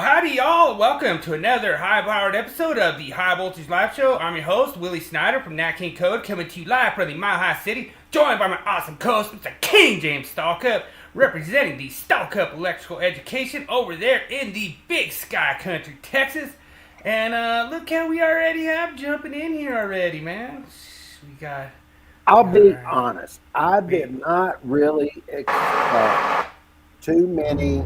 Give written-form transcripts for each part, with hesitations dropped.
howdy y'all. Welcome to another high-powered episode of the High Voltage Live Show. I'm your host, Willie Snyder from NEC Code, coming to you live from the Mile High City, joined by my awesome co-host, Mr. King James Stallcup, representing the Stallcup Electrical Education over there in the Big Sky Country, Texas. And look how we already have jumping in here already, man. We got... I'll be honest, I did not really expect too many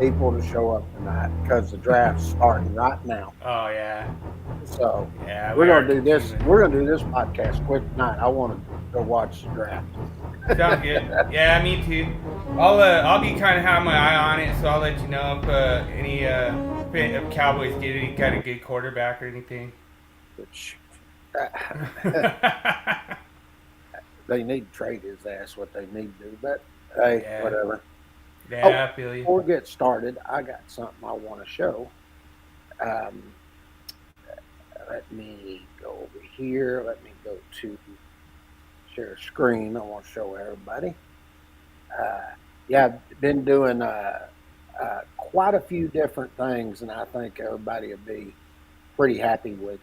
people to show up tonight because the draft's starting right now. Oh yeah. So yeah, we're gonna do this. We're gonna do this podcast quick tonight. I want to go watch the draft. Sounds good. Yeah, me too. I'll be kind of having my eye on it, so I'll let you know if Cowboys get any kind of good quarterback or anything. They need to trade his ass. What they need to do, but hey, Yeah. whatever. Yeah, I feel you. Before we get started, I got something I want to show. Let me go over here. Let me go to share screen. I want to show everybody. I've been doing quite a few different things, and I think everybody will be pretty happy with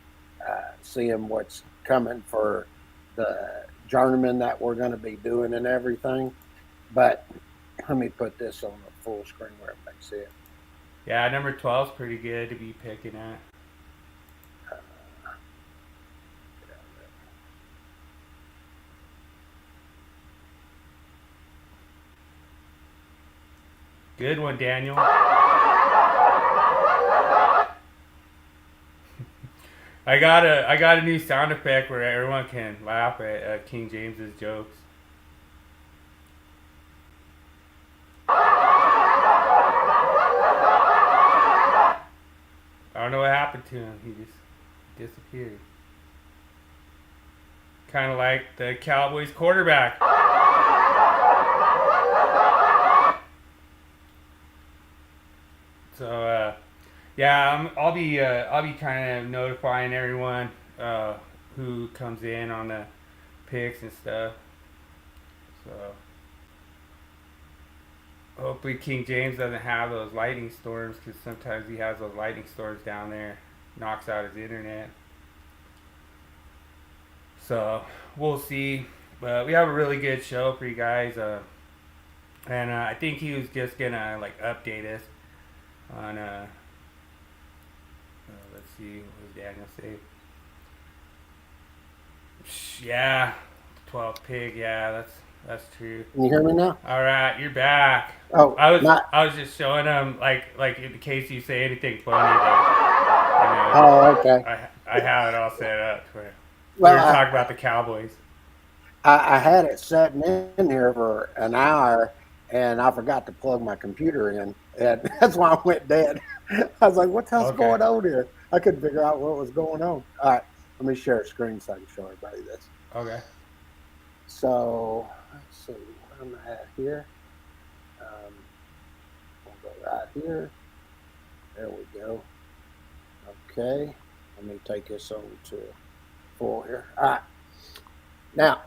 seeing what's coming for the journeyman that we're going to be doing and everything. But let me put this on the full screen where everybody see it. Yeah, number 12 is pretty good to be picking at. Good one, Daniel. I got a new sound effect where everyone can laugh at King James's jokes. I don't know what happened to him. He just disappeared. Kind of like the Cowboys quarterback. So, I'll be kind of notifying everyone who comes in on the picks and stuff. So hopefully King James doesn't have those lightning storms, because sometimes he has those lightning storms down there, knocks out his internet. So we'll see, but we have a really good show for you guys, and I think he was just gonna update us on let's see, what does Daniel say? Yeah, 12th pig. Yeah, that's true. Can you hear me now? All right, you're back. Oh, I was just showing him like in case you say anything funny. Oh, okay. I have it all set up. We Well, were talking about the Cowboys. I had it sitting in here for an hour, and I forgot to plug my computer in, and that's why I went dead. I was like, what the hell's going on here? I couldn't figure out what was going on. All right, let me share a screen so I can show everybody this. Okay. So, let's see, where am I at here? We'll go right here. There we go. Okay, let me take this over to full here. All right. Now,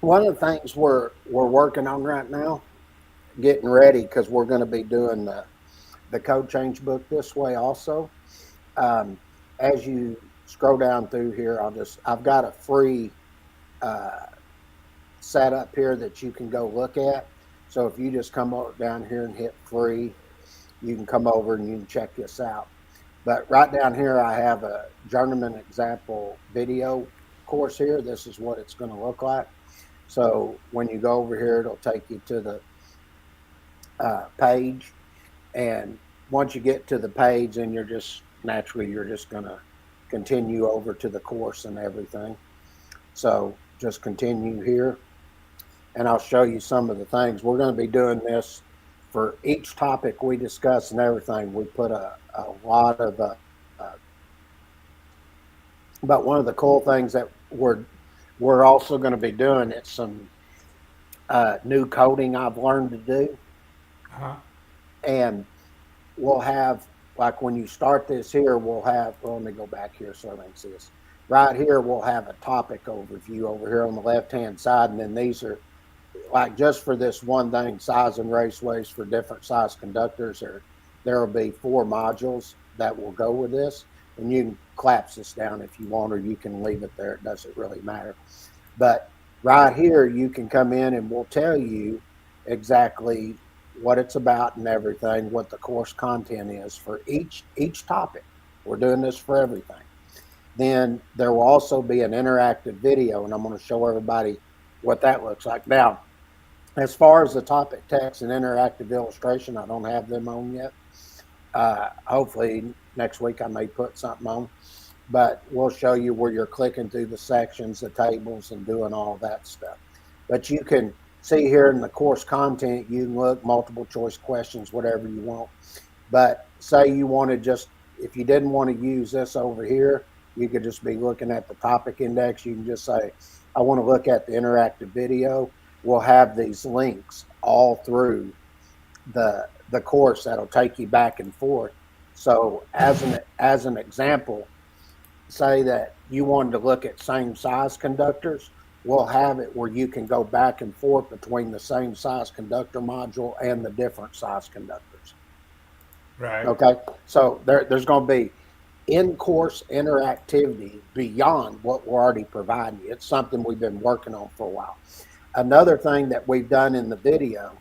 one of the things we're working on right now, getting ready, because we're going to be doing the code change book this way also. As you scroll down through here, I've got a free setup here that you can go look at. So if you just come down here and hit free, you can come over and you can check this out. But right down here, I have a journeyman example video course here. This is what it's going to look like. So when you go over here, it'll take you to the page. And once you get to the page, then you're just going to continue over to the course and everything. So just continue here. And I'll show you some of the things. We're going to be doing this for each topic we discuss and everything. We put a lot of, but one of the cool things that we're also going to be doing is some new coding I've learned to do. And we'll have, like when you start this here, we'll have, let me go back here so everyone can see this. Right here, we'll have a topic overview over here on the left-hand side. And then these are, like just for this one thing, size and raceways for different size conductors, or there will be 4 modules that will go with this, and you can collapse this down if you want, or you can leave it there. It doesn't really matter. But right here, you can come in and we'll tell you exactly what it's about and everything, what the course content is for each topic. We're doing this for everything. Then there will also be an interactive video, and I'm going to show everybody what that looks like. Now, as far as the topic text and interactive illustration, I don't have them on yet. Hopefully next week I may put something on, but we'll show you where you're clicking through the sections, the tables, and doing all that stuff. But you can see here in the course content, you can look multiple choice questions, whatever you want. But say you wanted just, if you didn't want to use this over here, you could just be looking at the topic index. You can just say, I want to look at the interactive video. We'll have these links all through the course that'll take you back and forth. So as an example, say that you wanted to look at same size conductors, we'll have it where you can go back and forth between the same size conductor module and the different size conductors. Right. Okay. So there's going to be in-course interactivity beyond what we're already providing you. It's something we've been working on for a while. Another thing that we've done in the video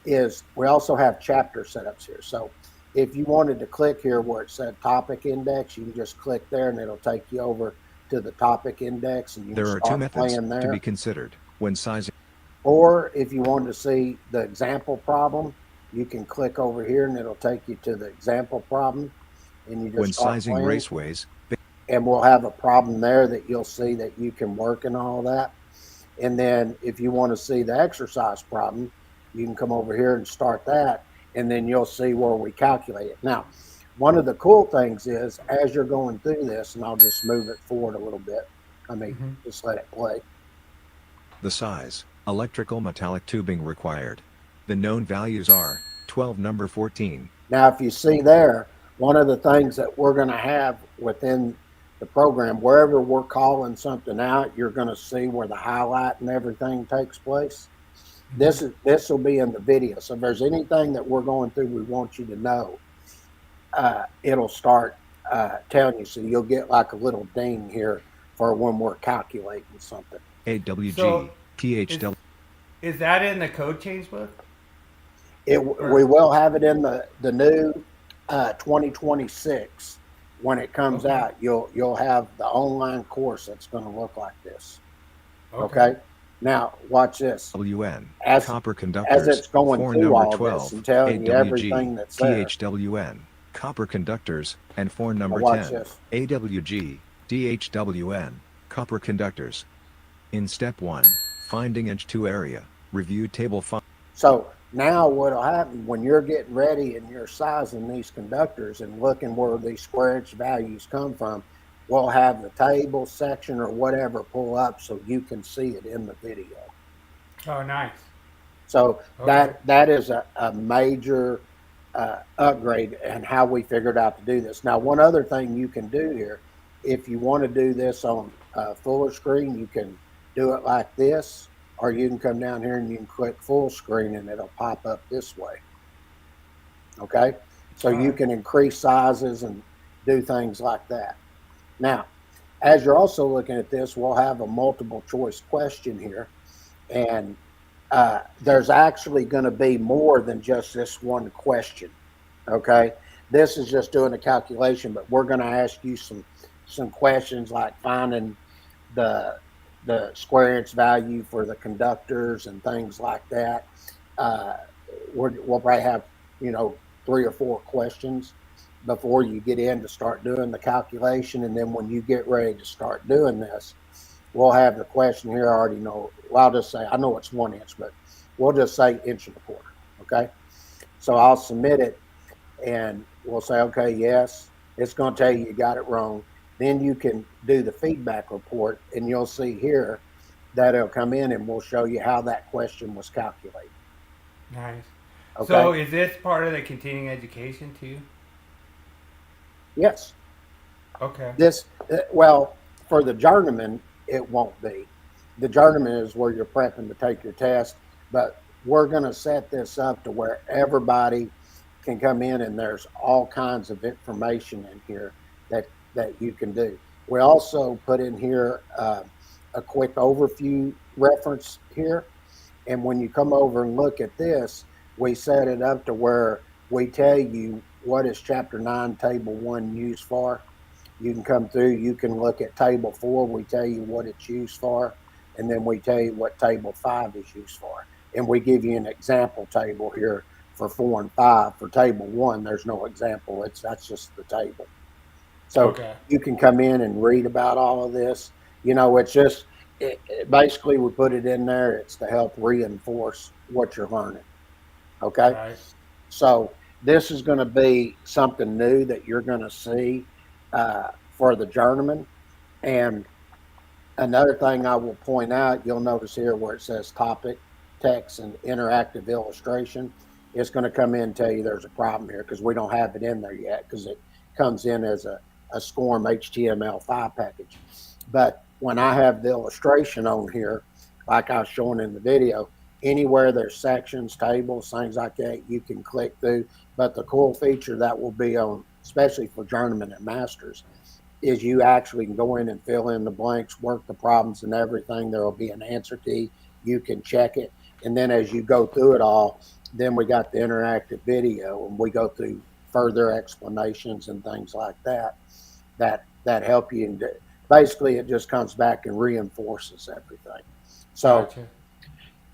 is we also have chapter setups here. So if you wanted to click here where it said topic index, you can just click there and it'll take you over to the topic index, and you There can are two start methods playing there. to be considered when sizing. Or if you wanted to see the example problem, you can click over here and it'll take you to the example problem, and you just When start sizing playing. raceways, And we'll have a problem there that you'll see that you can work and all that. And then if you want to see the exercise problem, you can come over here and start that, and then you'll see where we calculate it. Now, one of the cool things is as you're going through this, and I'll just move it forward a little bit. Just let it play. the size, electrical metallic tubing required. The known values are 12 number 14. Now, if you see there, one of the things that we're going to have within the program, wherever we're calling something out, you're going to see where the highlight and everything takes place. This will be in the video. So if there's anything that we're going through we want you to know, it'll start telling you. So you'll get like a little ding here for when we're calculating something. AWG, So, PHW. Is that in the code change book? We will have it in the new 2026 when it comes out. You'll have the online course that's going to look like this. Okay. Now watch this. WN, As copper conductors, it's going 4 through number all 12, this and telling you everything AWG, that's there. PHWN, copper conductors, and 4 number Now watch 10, this. AWG, DHWN, copper conductors. In step 1, finding edge 2 area, review table 5. So now what'll happen when you're getting ready and you're sizing these conductors and looking where these square inch values come from, we'll have the table section or whatever pull up so you can see it in the video. Oh, nice. So Okay. that is a major upgrade and how we figured out to do this. Now, one other thing you can do here, if you want to do this on fuller screen, you can do it like this, or you can come down here and you can click full screen and it'll pop up this way. Okay, so you can increase sizes and do things like that. Now, as you're also looking at this, we'll have a multiple choice question here, and there's actually going to be more than just this one question. Okay, this is just doing a calculation, but we're going to ask you some questions like finding the square inch value for the conductors and things like that. We'll probably have 3 or 4 questions before you get in to start doing the calculation, and then when you get ready to start doing this, we'll have the question here. I already know. Well, I'll just say I know it's 1 inch, but we'll just say 1 1/4 inch. Okay, so I'll submit it, and we'll say okay, yes. It's going to tell you got it wrong. Then you can do the feedback report, and you'll see here that it'll come in, and we'll show you how that question was calculated. Nice. Okay. So is this part of the continuing education too? Yes. Okay. Well, for the journeyman, it won't be. The journeyman is where you're prepping to take your test, but we're going to set this up to where everybody can come in, and there's all kinds of information in here that you can do. We also put in here a quick overview reference here. And when you come over and look at this, we set it up to where we tell you what is Chapter 9, Table 1 used for. You can come through, you can look at Table 4, we tell you what it's used for, and then we tell you what Table 5 is used for. And we give you an example table here for 4 and 5. For Table 1, there's no example. That's just the table. So you can come in and read about all of this. It's just, basically we put it in there. It's to help reinforce what you're learning. Okay. Right. So this is going to be something new that you're going to see for the journeyman. And another thing I will point out, you'll notice here where it says topic, text, and interactive illustration. It's going to come in and tell you there's a problem here because we don't have it in there yet because it comes in as a SCORM HTML5 package. But when I have the illustration on here, like I was showing in the video, anywhere there's sections, tables, things like that, you can click through. But the cool feature that will be on, especially for journeyman and masters, is you actually can go in and fill in the blanks, work the problems and everything. There will be an answer key. You can check it. And then as you go through it all, then we got the interactive video, and we go through further explanations and things like that help you. And basically, it just comes back and reinforces everything. So Gotcha.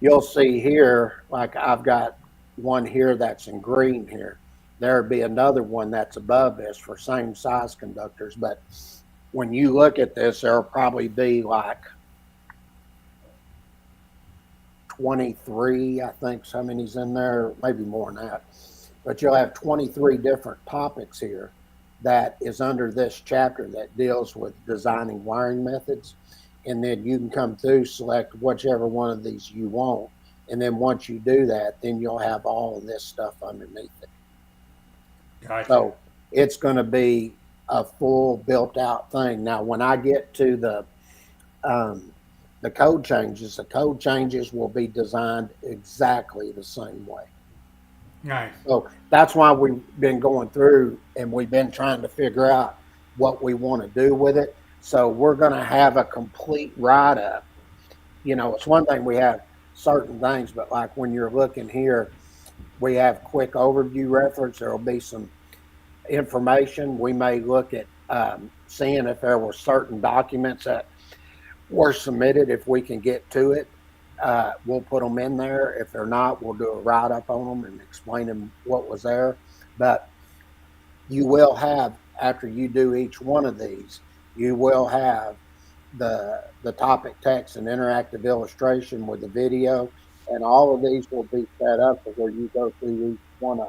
You'll see here, like I've got one here that's in green here. There'd be another one that's above this for same size conductors. But when you look at this, there'll probably be like 23, I think so many's in there, maybe more than that. But you'll have 23 different topics here that is under this chapter that deals with designing wiring methods. And then you can come through, select whichever one of these you want. And then once you do that, then you'll have all of this stuff underneath it. Gotcha. So it's going to be a full built out thing. Now, when I get to the code changes will be designed exactly the same way. Nice. So that's why we've been going through and we've been trying to figure out what we want to do with it. So we're going to have a complete write-up. It's one thing we have certain things, but like when you're looking here, we have quick overview reference. There will be some information. We may look at seeing if there were certain documents that were submitted. If we can get to it, we'll put them in there. If they're not, we'll do a write-up on them and explain them what was there. But you will have, after you do each one of these, you will have the topic text and interactive illustration with the video, and all of these will be set up where you go through each one of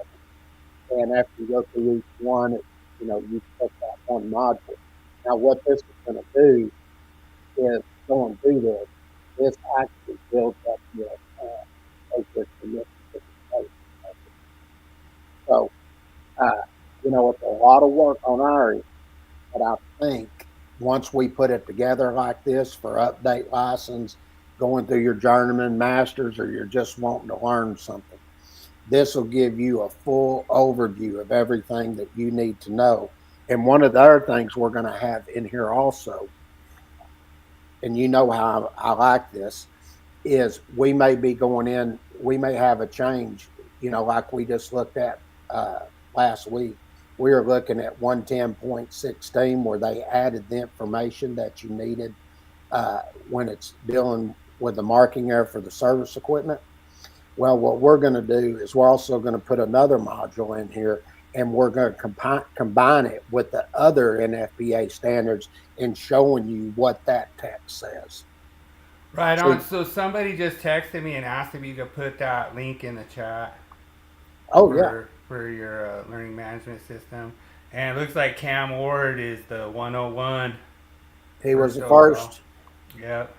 them. And after you go through each one, you pick that one module. Now, what this is going to do is going through this actually builds up your focus and your participation. So, it's a lot of work on our end, but I think once we put it together like this for update license, going through your journeyman, masters, or you're just wanting to learn something, this will give you a full overview of everything that you need to know. And one of the other things we're going to have in here also, and how I like this, is we may be going in, we may have a change, like we just looked at last week. We are looking at 110.16 where they added the information that you needed when it's dealing with the marking error for the service equipment. Well, what we're going to do is we're also going to put another module in here, and we're going to combine it with the other NFPA standards and showing you what that text says. Right on. So somebody just texted me and asked if you could put that link in the chat. For your learning management system. And it looks like Cam Ward is the 101. He was the first. Yep.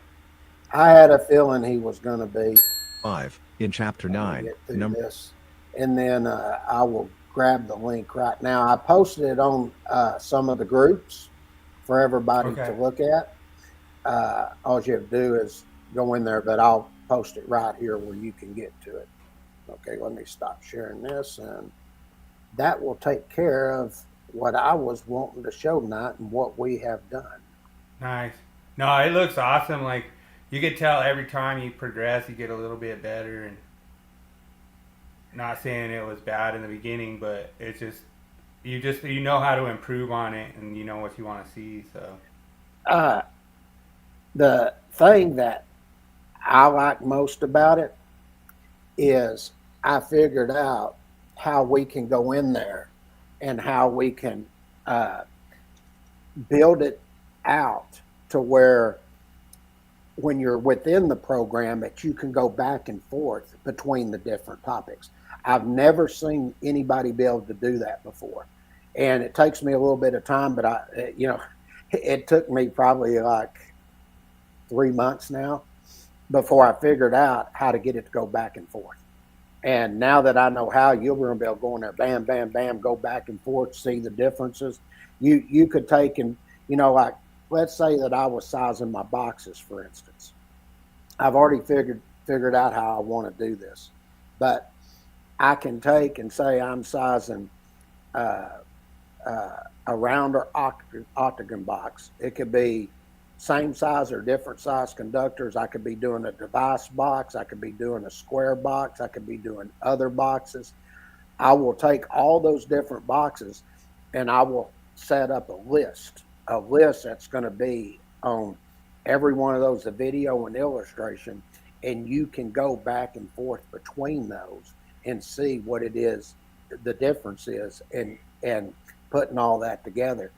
I had a feeling he was going to be. 5 in Chapter 9. This. And then I will grab the link right now. I posted it on some of the groups for everybody to look at. All you have to do is go in there, but I'll post it right here where you can get to it. Okay, let me stop sharing this, and that will take care of what I was wanting to show tonight and what we have done. Nice. No, it looks awesome. Like you could tell every time you progress, you get a little bit better. And not saying it was bad in the beginning, but it's just you know how to improve on it, and you know what you want to see. So The thing that I like most about it is I figured out how we can go in there and how we can build it out to where when you're within the program that you can go back and forth between the different topics. I've never seen anybody be able to do that before. And it takes me a little bit of time, but it took me probably like 3 months now before I figured out how to get it to go back and forth. And now that I know how, you're going to be able to go in there, bam, bam, bam, go back and forth, see the differences. You could take and, like, let's say that I was sizing my boxes, for instance. I've already figured out how I want to do this. But I can take and say I'm sizing a round or octagon box. It could be same size or different size conductors. I could be doing a device box. I could be doing a square box. I could be doing other boxes. I will take all those different boxes and I will set up a list that's going to be on every one of those, the video and illustration, and you can go back and forth between those and see what it is, the difference is, and putting all that together.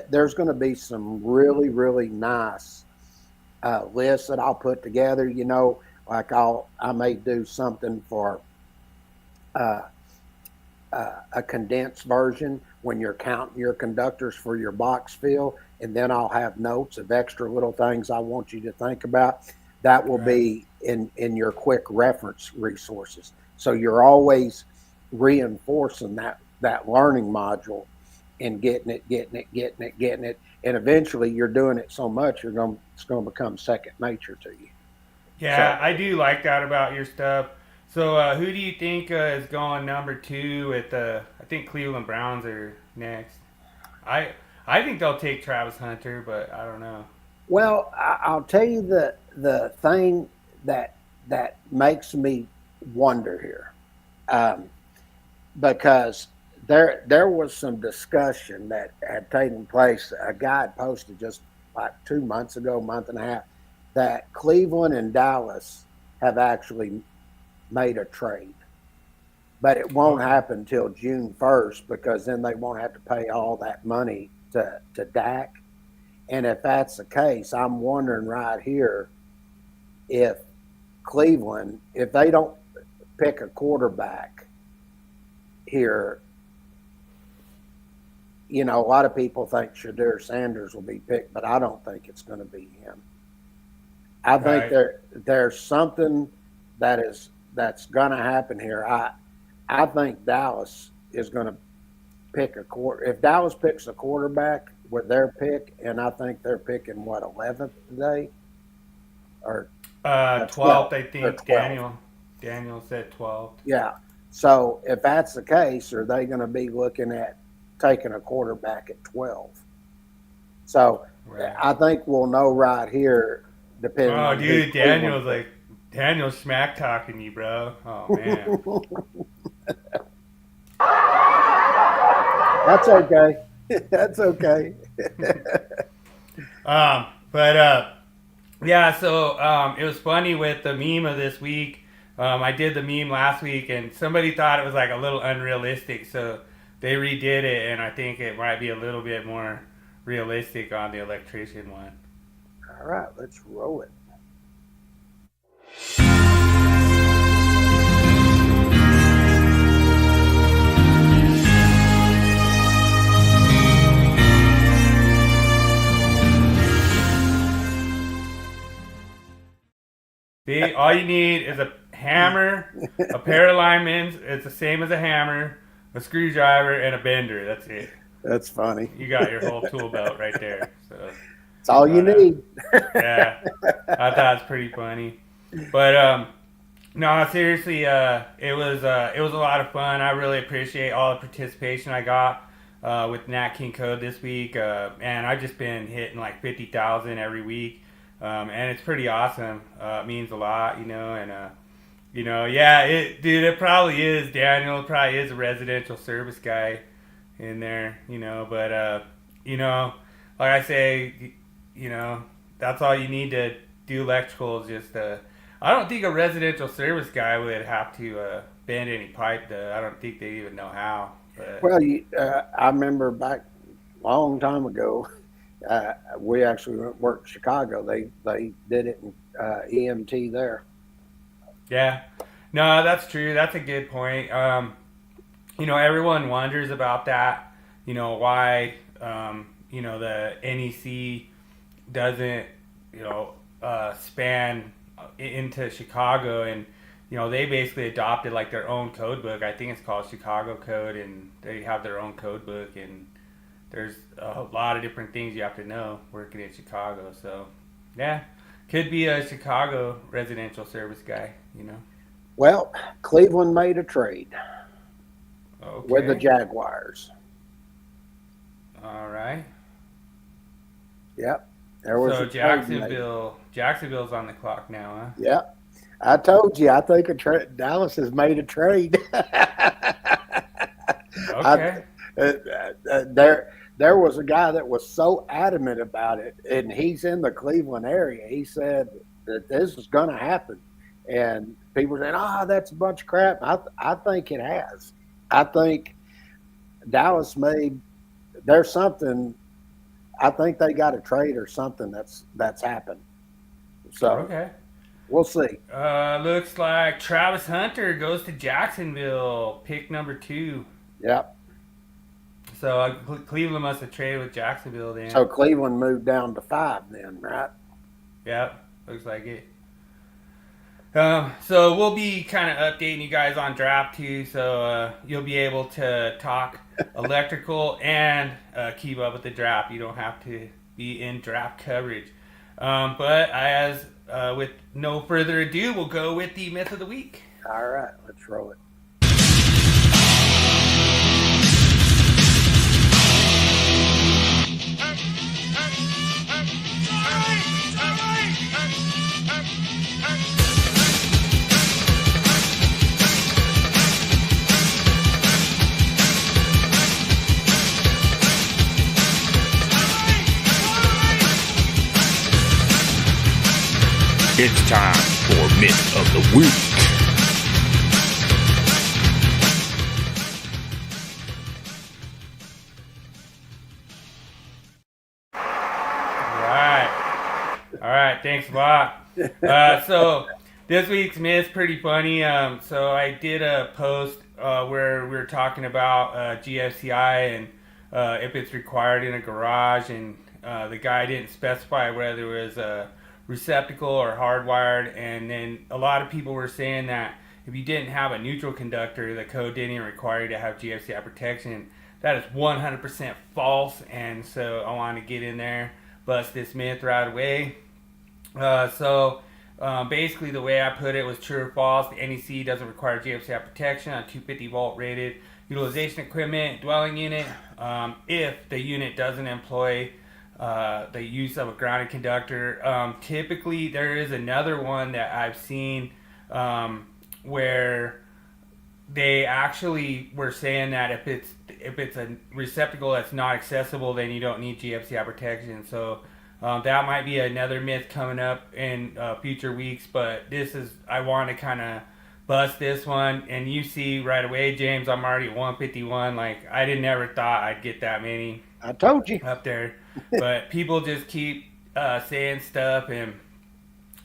There's going to be some really, really nice lists that I'll put together. Like I may do something for a condensed version when you're counting your conductors for your box fill, and then I'll have notes of extra little things I want you to think about. That will be in your quick reference resources. So you're always reinforcing that learning module and getting it. And eventually you're doing it so much, it's going to become second nature to you. yeah, I do like that about your stuff. So who do you think is going number 2 at the? I think Cleveland Browns are next. I think they'll take Travis Hunter, but I don't know. Well, I'll tell you the thing that makes me wonder here, because there was some discussion that had taken place. A guy had posted just like 2 months ago, month and a half, that Cleveland and Dallas have actually made a trade, but it won't happen till June 1st because then they won't have to pay all that money to Dak. And if that's the case, I'm wondering right here if Cleveland, if they don't pick a quarterback here, a lot of people think Shadur Sanders will be picked, but I don't think it's going to be him. I think there's something that's going to happen here. I think Dallas is going to pick if Dallas picks a quarterback with their pick, and I think they're picking 11th today, or 12th, I think. 12th. Daniel said 12th. Yeah. So if that's the case, are they going to be looking at taking a quarterback at 12? So right. I think we'll know right here, depending on. Oh, dude, Daniel's smack talking you, bro. Oh man. That's okay. That's okay. Yeah, so it was funny with the meme of this week. I did the meme last week, and somebody thought it was like a little unrealistic, so they redid it, and I think it might be a little bit more realistic on the electrician one. All right, let's roll it. See, all you need is a hammer, a pair of linemen. It's the same as a hammer, a screwdriver, and a bender. That's it. That's funny. You got your whole tool belt right there. So that's all you need. Yeah, I thought it was pretty funny. But No, seriously, it was a lot of fun. I really appreciate all the participation I got with Nat King Code this week. And I've just been hitting like 50,000 every week, and it's pretty awesome. It means a lot, yeah, it probably is. Daniel probably is a residential service guy in there, but like I say, that's all you need to do electrical is just I don't think a residential service guy would have to bend any pipe. Though I don't think they even know how. But Well, I remember back a long time ago, we actually worked in Chicago. They did it in EMT there. yeah, no, that's true. That's a good point. Everyone wonders about that. Why the NEC doesn't span into Chicago, and they basically adopted like their own code book. I think it's called Chicago Code, and they have their own code book, and there's a lot of different things you have to know working in Chicago. So yeah, could be a Chicago residential service guy. Well, Cleveland made a trade Okay. with the Jaguars. All right. Yep. There was So a trade made. Jacksonville's on the clock now, huh? Yep. I told you. I think Dallas has made a trade. Okay. There was a guy that was so adamant about it, and he's in the Cleveland area. He said that this is going to happen, and people are saying, that's a bunch of crap." I think it has. I think Dallas there's something. I think they got a trade or something that's happened. So Okay. we'll see. Looks like Travis Hunter goes to Jacksonville, pick number 2. Yep. So Cleveland must have traded with Jacksonville then. So Cleveland moved down to 5 then, right? Yep, looks like it. So we'll be kind of updating you guys on draft too, so you'll be able to talk electrical and keep up with the draft. You don't have to be in draft coverage. But as with no further ado, we'll go with the myth of the week. All right, let's roll it. It's time for Myth of the Week. All right, thanks a lot. So this week's myth pretty funny. So I did a post where we were talking about GFCI and if it's required in a garage, and the guy didn't specify whether it was a receptacle or hardwired, and then a lot of people were saying that if you didn't have a neutral conductor, the code didn't even require you to have GFCI protection. That is 100% false, and so I wanted to get in there, bust this myth right away. Basically the way I put it was true or false. The NEC doesn't require GFCI protection on 250 volt rated utilization equipment dwelling unit if the unit doesn't employ the use of a grounded conductor. Typically there is another one that I've seen where they actually were saying that if it's a receptacle that's not accessible, then you don't need GFCI protection. So that might be another myth coming up in future weeks, but I want to kind of bust this one. And you see right away, James, I'm already at 151. Like, I never thought I'd get that many. I told you. Up there. But people just keep saying stuff, and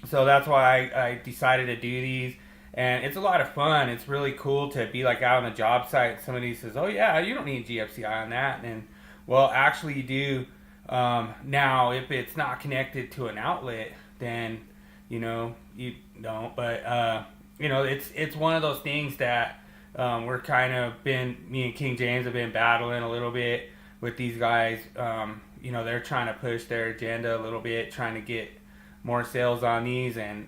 so that's why I decided to do these. And it's a lot of fun. It's really cool to be like out on the job site. Somebody says, "Oh yeah, you don't need GFCI on that." And well, actually you do. Now, if it's not connected to an outlet, then you don't. But it's one of those things that we're kind of me and King James have been battling a little bit with these guys. They're trying to push their agenda a little bit, trying to get more sales on these, and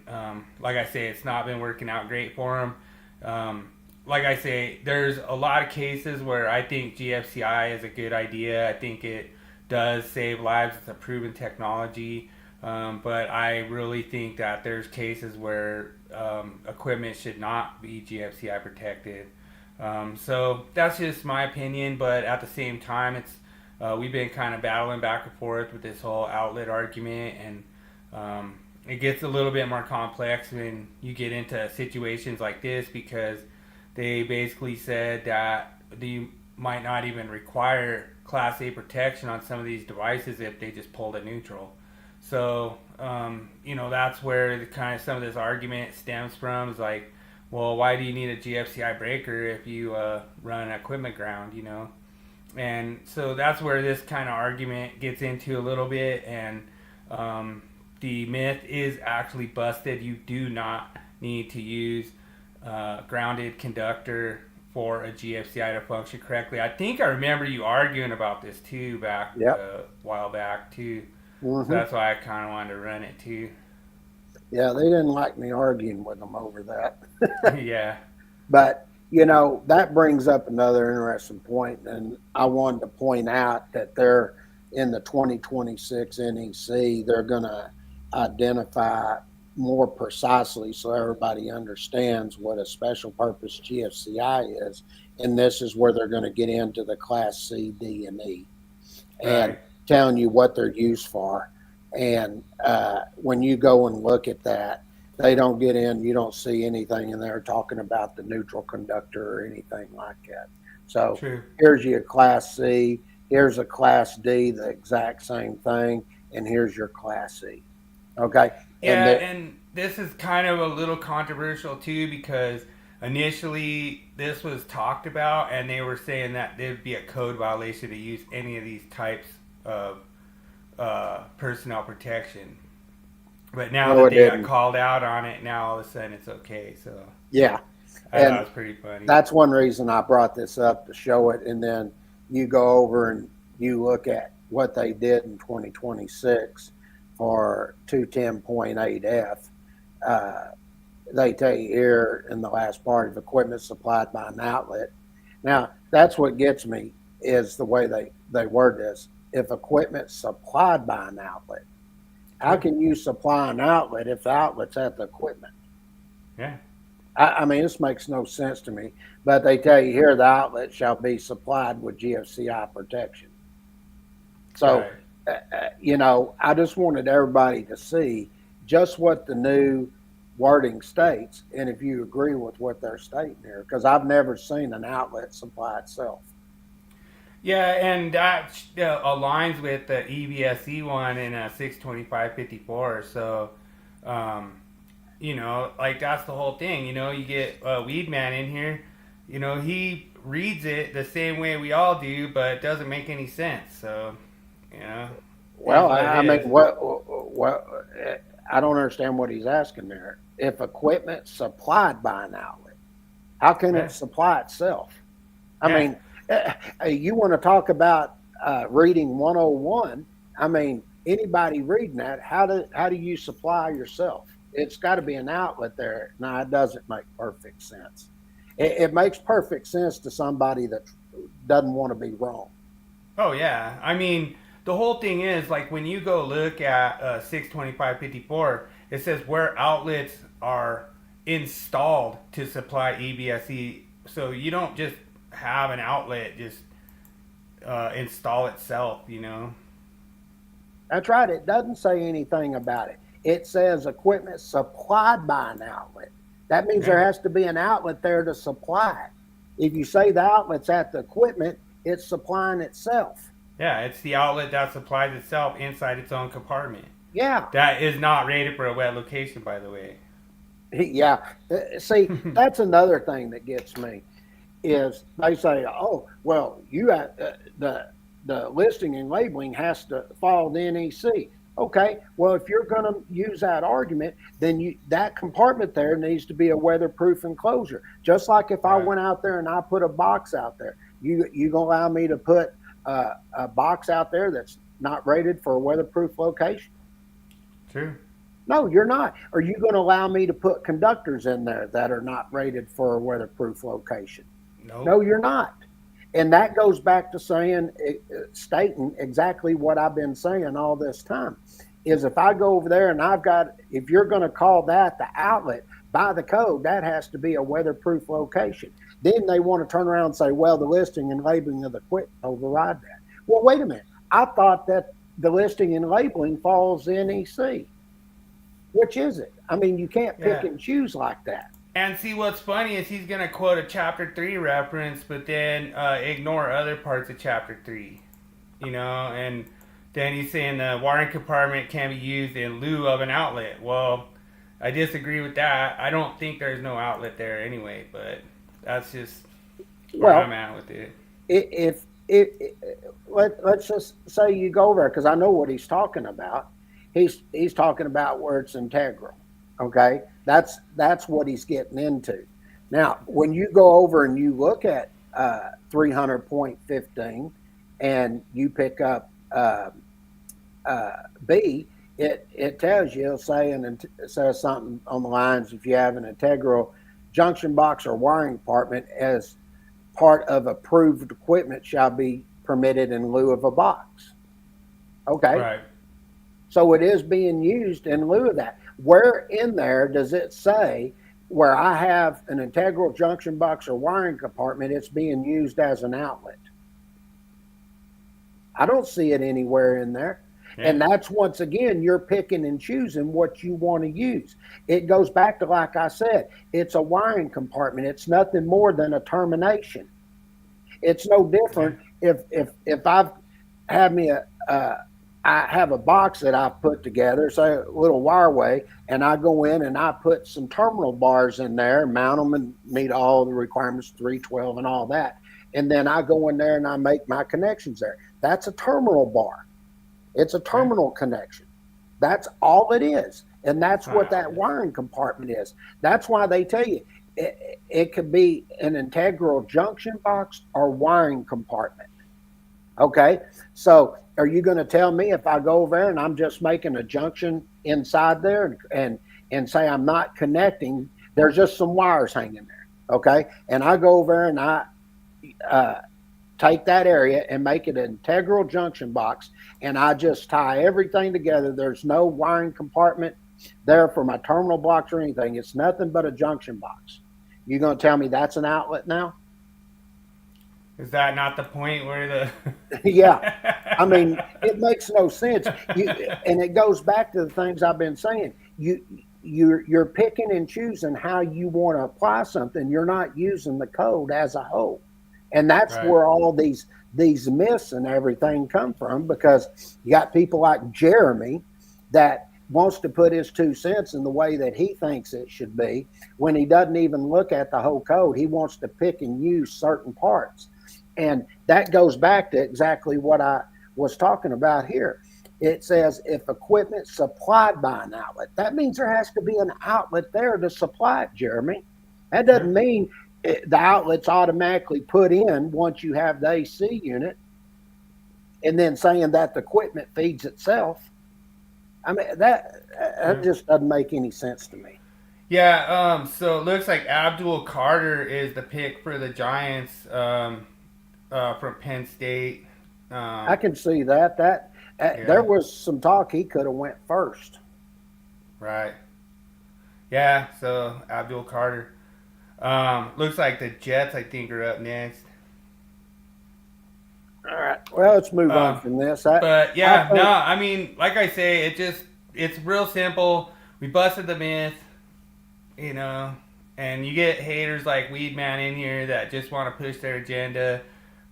like I say, it's not been working out great for them. Like I say, there's a lot of cases where I think GFCI is a good idea. I think it does save lives. It's a proven technology. But I really think that there's cases where equipment should not be GFCI protected. So that's just my opinion. But at the same time, it's we've been kind of battling back and forth with this whole outlet argument, and it gets a little bit more complex when you get into situations like this, because they basically said that you might not even require Class A protection on some of these devices if they just pulled a neutral. So, that's where some of this argument stems from, is like, well, why do you need a GFCI breaker if you run equipment ground, And so that's where this kind of argument gets into a little bit, and the myth is actually busted. You do not need to use grounded conductor for a GFCI to function correctly. I think I remember you arguing about this too a while back too. Mm-hmm. So that's why I kind of wanted to run it too. Yeah, they didn't like me arguing with them over that. Yeah. But, that brings up another interesting point, and I wanted to point out that they're in the 2026 NEC, they're going to identify more precisely so everybody understands what a special purpose GFCI is, and this is where they're going to get into the Class C, D, and E, and telling you what they're used for. And when you go and look at that, they don't get in, you don't see anything in there talking about the neutral conductor or anything like that. So here's your Class C, here's a Class D, the exact same thing, and here's your Class C. Okay? Yeah, and this is kind of a little controversial too, because initially this was talked about, and they were saying that there'd be a code violation to use any of these types of personnel protection. But now that they got called out on it, now all of a sudden it's okay. So yeah, I thought it was pretty funny. That's one reason I brought this up, to show it, and then you go over and you look at what they did in 2026 for 210.8F. They tell you here in the last part of equipment supplied by an outlet. Now, that's what gets me, is the way they word this. If equipment supplied by an outlet, how can you supply an outlet if the outlet's at the equipment? Yeah. I mean, this makes no sense to me. But they tell you here, the outlet shall be supplied with GFCI protection. So, I just wanted everybody to see just what the new wording states, and if you agree with what they're stating here, because I've never seen an outlet supply itself. Yeah, and that aligns with the EBSE one in 62554. So, like that's the whole thing. You get Weed Man in here. He reads it the same way we all do, but it doesn't make any sense. So, Well, I mean, what? I don't understand what he's asking there. If equipment supplied by an outlet, how can it supply itself? I mean, you want to talk about reading 101? I mean, anybody reading that, how do you supply yourself? It's got to be an outlet there. Now, it doesn't make perfect sense. It makes perfect sense to somebody that doesn't want to be wrong. Oh yeah, I mean, the whole thing is, like, when you go look at 62554, it says where outlets are installed to supply EBSE. So you don't just have an outlet just install itself, That's right. It doesn't say anything about it. It says equipment supplied by an outlet. That means there has to be an outlet there to supply it. If you say the outlet's at the equipment, it's supplying itself. Yeah, it's the outlet that supplies itself inside its own compartment. Yeah. That is not rated for a wet location, by the way. Yeah. See, that's another thing that gets me, is they say, oh, well, you have, the listing and labeling has to follow the NEC. Okay, well, if you're going to use that argument, then that compartment there needs to be a weatherproof enclosure. Just like if I went out there and I put a box out there, you going to allow me to put a box out there that's not rated for a weatherproof location? True. No, you're not. Are you going to allow me to put conductors in there that are not rated for a weatherproof location? Nope. No, you're not. And that goes back to stating exactly what I've been saying all this time, is if I go over there and if you're going to call that the outlet by the code, that has to be a weatherproof location. Then they want to turn around and say, well, the listing and labeling of the equipment override that. Well, wait a minute. I thought that the listing and labeling falls NEC. Which is it? I mean, you can't pick and choose like that. And see, what's funny is he's going to quote a Chapter 3 reference, but then ignore other parts of Chapter 3. And then he's saying the wiring compartment can be used in lieu of an outlet. Well, I disagree with that. I don't think there's no outlet there anyway, but that's just where I'm at with it. Let's just say you go there, because I know what he's talking about. He's talking about where it's integral. Okay, that's what he's getting into. Now, when you go over and you look at 300.15 and you pick up B, it tells you, it says something on the lines, if you have an integral junction box or wiring compartment as part of approved equipment shall be permitted in lieu of a box. Okay. Right. So it is being used in lieu of that. Where in there does it say where I have an integral junction box or wiring compartment, it's being used as an outlet? I don't see it anywhere in there. Yeah. And that's, once again, you're picking and choosing what you want to use. It goes back to, like I said, it's a wiring compartment. It's nothing more than a termination. It's no different if I've had me I have a box that I've put together, say a little wireway, and I go in and I put some terminal bars in there, mount them and meet all the requirements, 312 and all that. And then I go in there and I make my connections there. That's a terminal bar. It's a terminal connection. That's all it is. And that's what that wiring compartment is. That's why they tell you it could be an integral junction box or wiring compartment. Okay, so are you going to tell me if I go over there and I'm just making a junction inside there and say I'm not connecting, there's just some wires hanging there, okay? And I go over there and I take that area and make it an integral junction box, and I just tie everything together. There's no wiring compartment there for my terminal blocks or anything. It's nothing but a junction box. You going to tell me that's an outlet now? Is that not the point where the... Yeah. I mean, it makes no sense. And it goes back to the things I've been saying. You're picking and choosing how you want to apply something. You're not using the code as a whole. And that's where all these myths and everything come from, because you got people like Jeremy that wants to put his 2 cents in the way that he thinks it should be when he doesn't even look at the whole code. He wants to pick and use certain parts. And that goes back to exactly what I was talking about here. It says if equipment supplied by an outlet, that means there has to be an outlet there to supply it, Jeremy. That doesn't mean the outlet's automatically put in once you have the AC unit and then saying that the equipment feeds itself. I mean, that just doesn't make any sense to me. Yeah, so it looks like Abdul Carter is the pick for the Giants from Penn State. I can see that. There was some talk he could have went first. Right. Yeah, so Abdul Carter. Looks like the Jets, I think, are up next. All right. Well, let's move on from this. I mean, like I say, it's real simple. We busted the myth, and you get haters like Weedman in here that just want to push their agenda,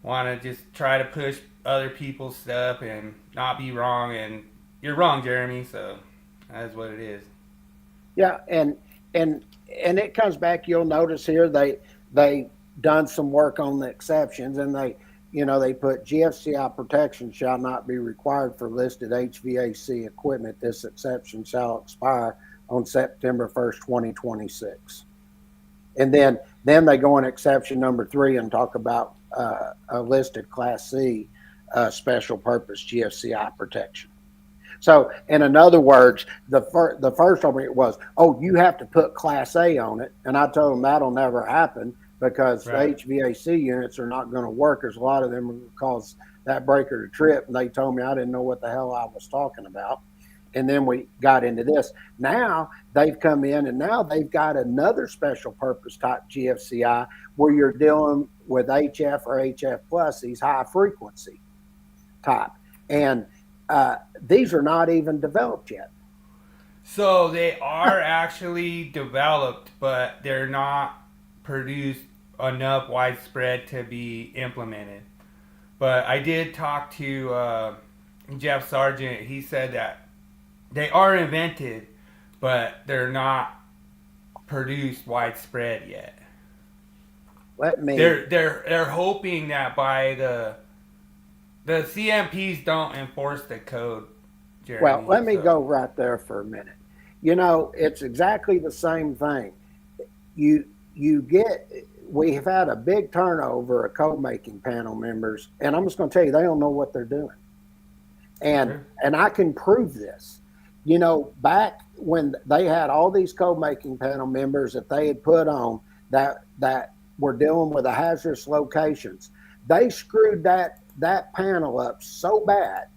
want to just try to push other people's stuff and not be wrong. And you're wrong, Jeremy, so that's what it is. Yeah, and it comes back, you'll notice here they done some work on the exceptions, and they put GFCI protection shall not be required for listed HVAC equipment. This exception shall expire on September 1st, 2026. And then they go on exception number 3 and talk about a listed Class C special purpose GFCI protection. So, in other words, the first argument was, oh, you have to put Class A on it. And I told them that'll never happen because the HVAC units are not going to work. There's a lot of them will cause that breaker to trip. And they told me I didn't know what the hell I was talking about. And then we got into this. Now they've come in and now they've got another special purpose type GFCI where you're dealing with HF or HF plus, these high frequency type. And these are not even developed yet. So they are actually developed, but they're not produced enough widespread to be implemented. But I did talk to Jeff Sargent. He said that they are invented, but they're not produced widespread yet. They're hoping that by the CMPs don't enforce the code, Jeremy. Well, let me go right there for a minute. You know, it's exactly the same thing. We have had a big turnover of code making panel members, and I'm just going to tell you, they don't know what they're doing. And I can prove this. You know, back when they had all these code making panel members that they had put on that were dealing with the hazardous locations, they screwed that panel up so bad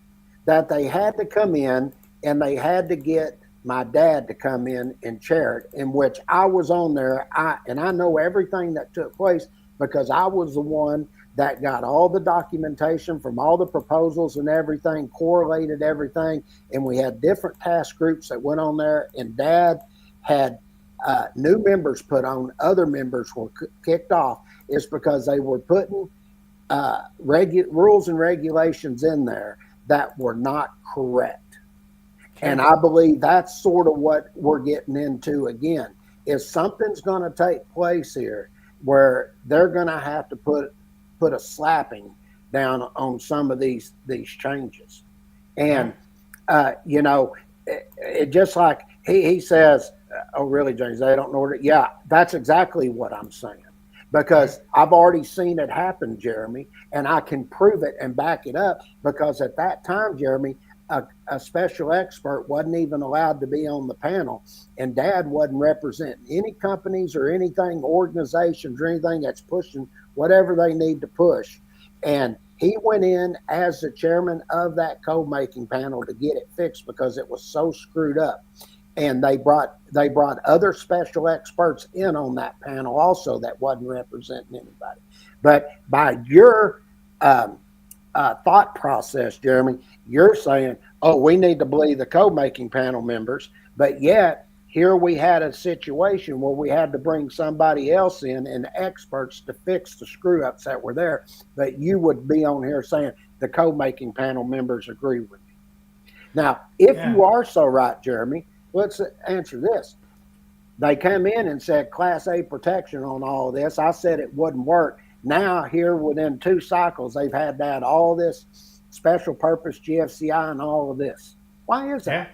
that they had to come in and they had to get my dad to come in and chair it, in which I was on there. I know everything that took place because I was the one that got all the documentation from all the proposals and everything, correlated everything. And we had different task groups that went on there, and Dad had new members put on, other members were kicked off. It's because they were putting rules and regulations in there that were not correct. And I believe that's sort of what we're getting into again, is something's going to take place here where they're going to have to put a slapping down on some of these changes. And, you know, it just like he says, oh, really, James, they don't know it. Yeah, that's exactly what I'm saying. Because I've already seen it happen, Jeremy, and I can prove it and back it up because at that time, Jeremy, a special expert wasn't even allowed to be on the panel, and Dad wasn't representing any companies or anything, organizations or anything that's pushing whatever they need to push. And he went in as the chairman of that code making panel to get it fixed because it was so screwed up. And they brought other special experts in on that panel also that wasn't representing anybody. But by your thought process, Jeremy, you're saying, oh, we need to believe the code making panel members, but yet here we had a situation where we had to bring somebody else in and experts to fix the screw ups that were there. But you would be on here saying the code making panel members agree with me. Now, if you are so right, Jeremy, let's answer this. They come in and said Class A protection on all of this. I said it wouldn't work. Now, here within 2 cycles, they've had to add all this special purpose GFCI and all of this. Why is that?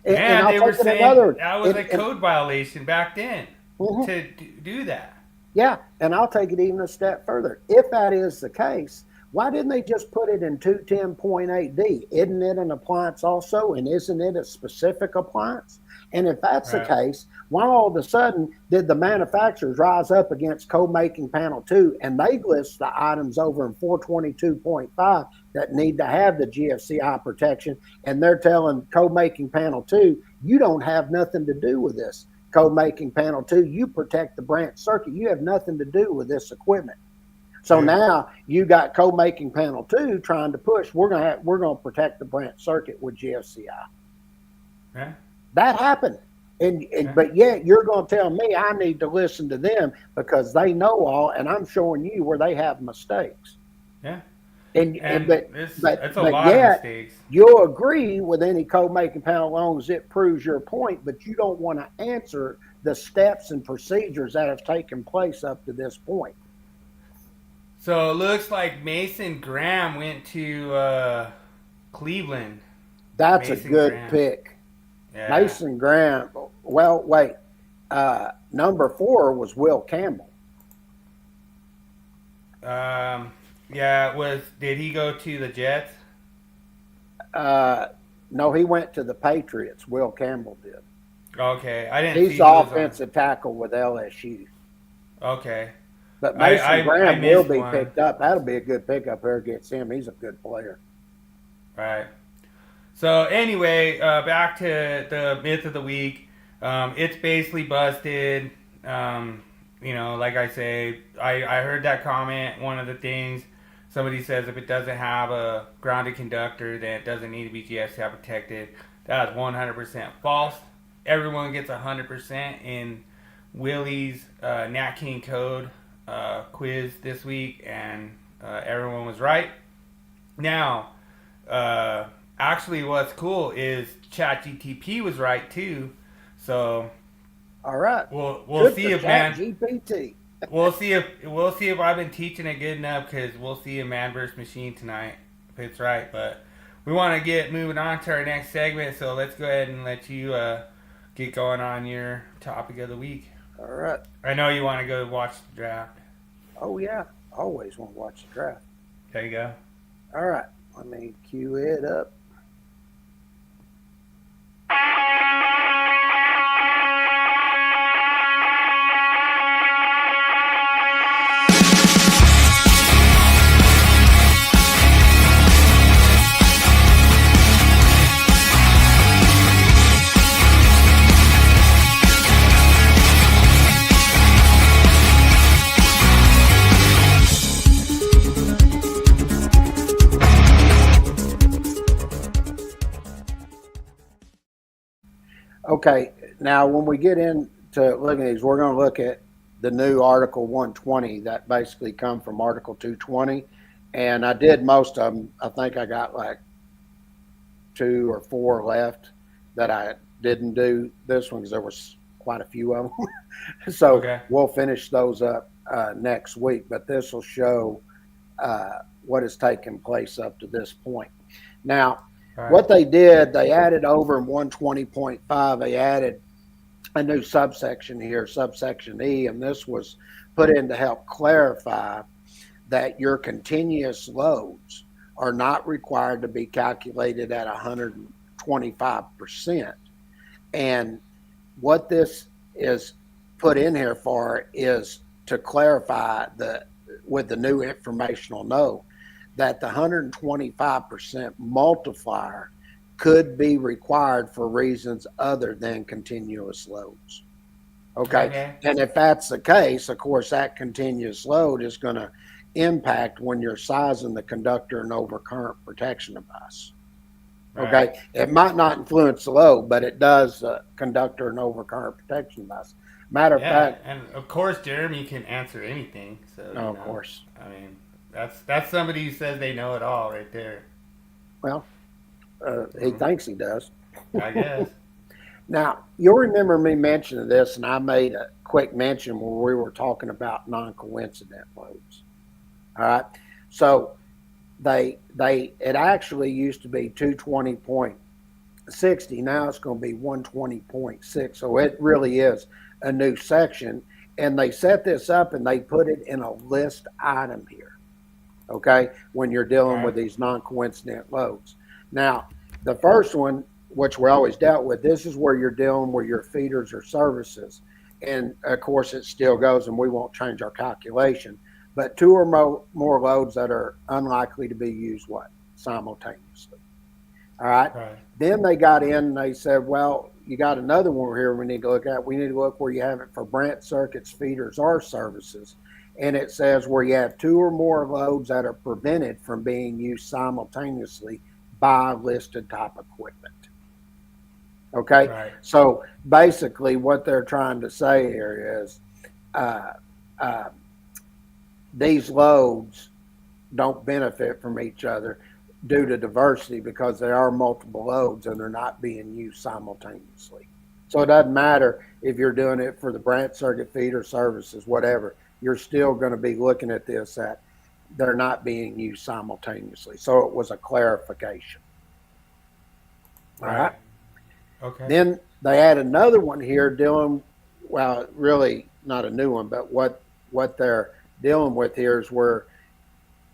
And they were saying that was a code violation back then to do that. Yeah, and I'll take it even a step further. If that is the case, why didn't they just put it in 210.8D? Isn't it an appliance also, and isn't it a specific appliance? And if that's the case, why all of a sudden did the manufacturers rise up against code making panel 2 and they list the items over in 422.5 that need to have the GFCI protection, and they're telling code making panel 2, you don't have nothing to do with this. Code making panel 2, you protect the branch circuit. You have nothing to do with this equipment. So now you got code making panel 2 trying to push. We're gonna protect the branch circuit with GFCI. Yeah. That happened, but yet you're gonna tell me I need to listen to them because they know all, and I'm showing you where they have mistakes. Yeah. But that's a lot of mistakes. You'll agree with any code making panel as long as it proves your point, but you don't want to answer the steps and procedures that have taken place up to this point. So it looks like Mason Graham went to Cleveland. That's Mason a good Graham. Pick. Yeah. Mason Graham. Well, wait. Number 4 was Will Campbell. Yeah, did he go to the Jets? No, he went to the Patriots. Will Campbell did. Okay, I didn't see He's who the was on. offensive tackle with LSU. Okay. But I Mason Graham will missed be one. picked up. That'll be a good pickup there against him. He's a good player. Right. So anyway, back to the myth of the week. It's basically busted. Like I say, I heard that comment. One of the things somebody says, if it doesn't have a grounded conductor, then it doesn't need to be GSI protected. That is 100% false. Everyone gets 100% in Willie's Nat King code quiz this week, and everyone was right. Now, actually, what's cool is ChatGTP was right too. So, all right, we'll see if GPT. we'll see if I've been teaching it good enough, because we'll see a man versus machine tonight if it's right. But we want to get moving on to our next segment, so let's go ahead and let you get going on your topic of the week. All right. I know you want to go watch the draft. Oh yeah, always want to watch the draft. There you go. All right, let me cue it up. Okay, now when we get into looking at these, we're going to look at the new Article 120 that basically come from Article 220. And I did most of them. I think I got like 2 or 4 left that I didn't do this one because there was quite a few of them. So Okay. We'll finish those up next week. But this will show what has taken place up to this point. Now, Right. what they did, they added over in 120.5, they added a new subsection here, subsection E, and this was put in to help clarify that your continuous loads are not required to be calculated at 125%. And what this is put in here for is to clarify with the new informational note, that the 125% multiplier could be required for reasons other than continuous loads. Okay. And if that's the case, of course, that continuous load is going to impact when you're sizing the conductor and overcurrent protection device. Okay. Right. It might not influence the load, but it does conductor and overcurrent protection device. Matter of fact. And of course, Jeremy can answer anything. So, of course. I mean, that's somebody who says they know it all right there. Well, he thinks he does. I guess. Now, you'll remember me mentioning this, and I made a quick mention where we were talking about non-coincident loads. All right. So it actually used to be 220.60. Now it's going to be 120.6. So it really is a new section. And they set this up and they put it in a list item here. Okay, when you're dealing with these non-coincident loads. Now, the first one, which we always dealt with, this is where you're dealing with your feeders or services. And of course, it still goes, and we won't change our calculation. But 2 or more loads that are unlikely to be used simultaneously. All right. Then they got in and they said, well, you got another one here we need to look at. We need to look where you have it for branch circuits, feeders, or services. And it says where you have 2 or more loads that are prevented from being used simultaneously by listed type equipment. Okay. Right. So basically what they're trying to say here is these loads don't benefit from each other due to diversity because there are multiple loads and they're not being used simultaneously. So it doesn't matter if you're doing it for the branch circuit, feeder, services, whatever. You're still going to be looking at this that they're not being used simultaneously. So it was a clarification. All right. Okay. Then they add another one here dealing, well, really not a new one, but what they're dealing with here is where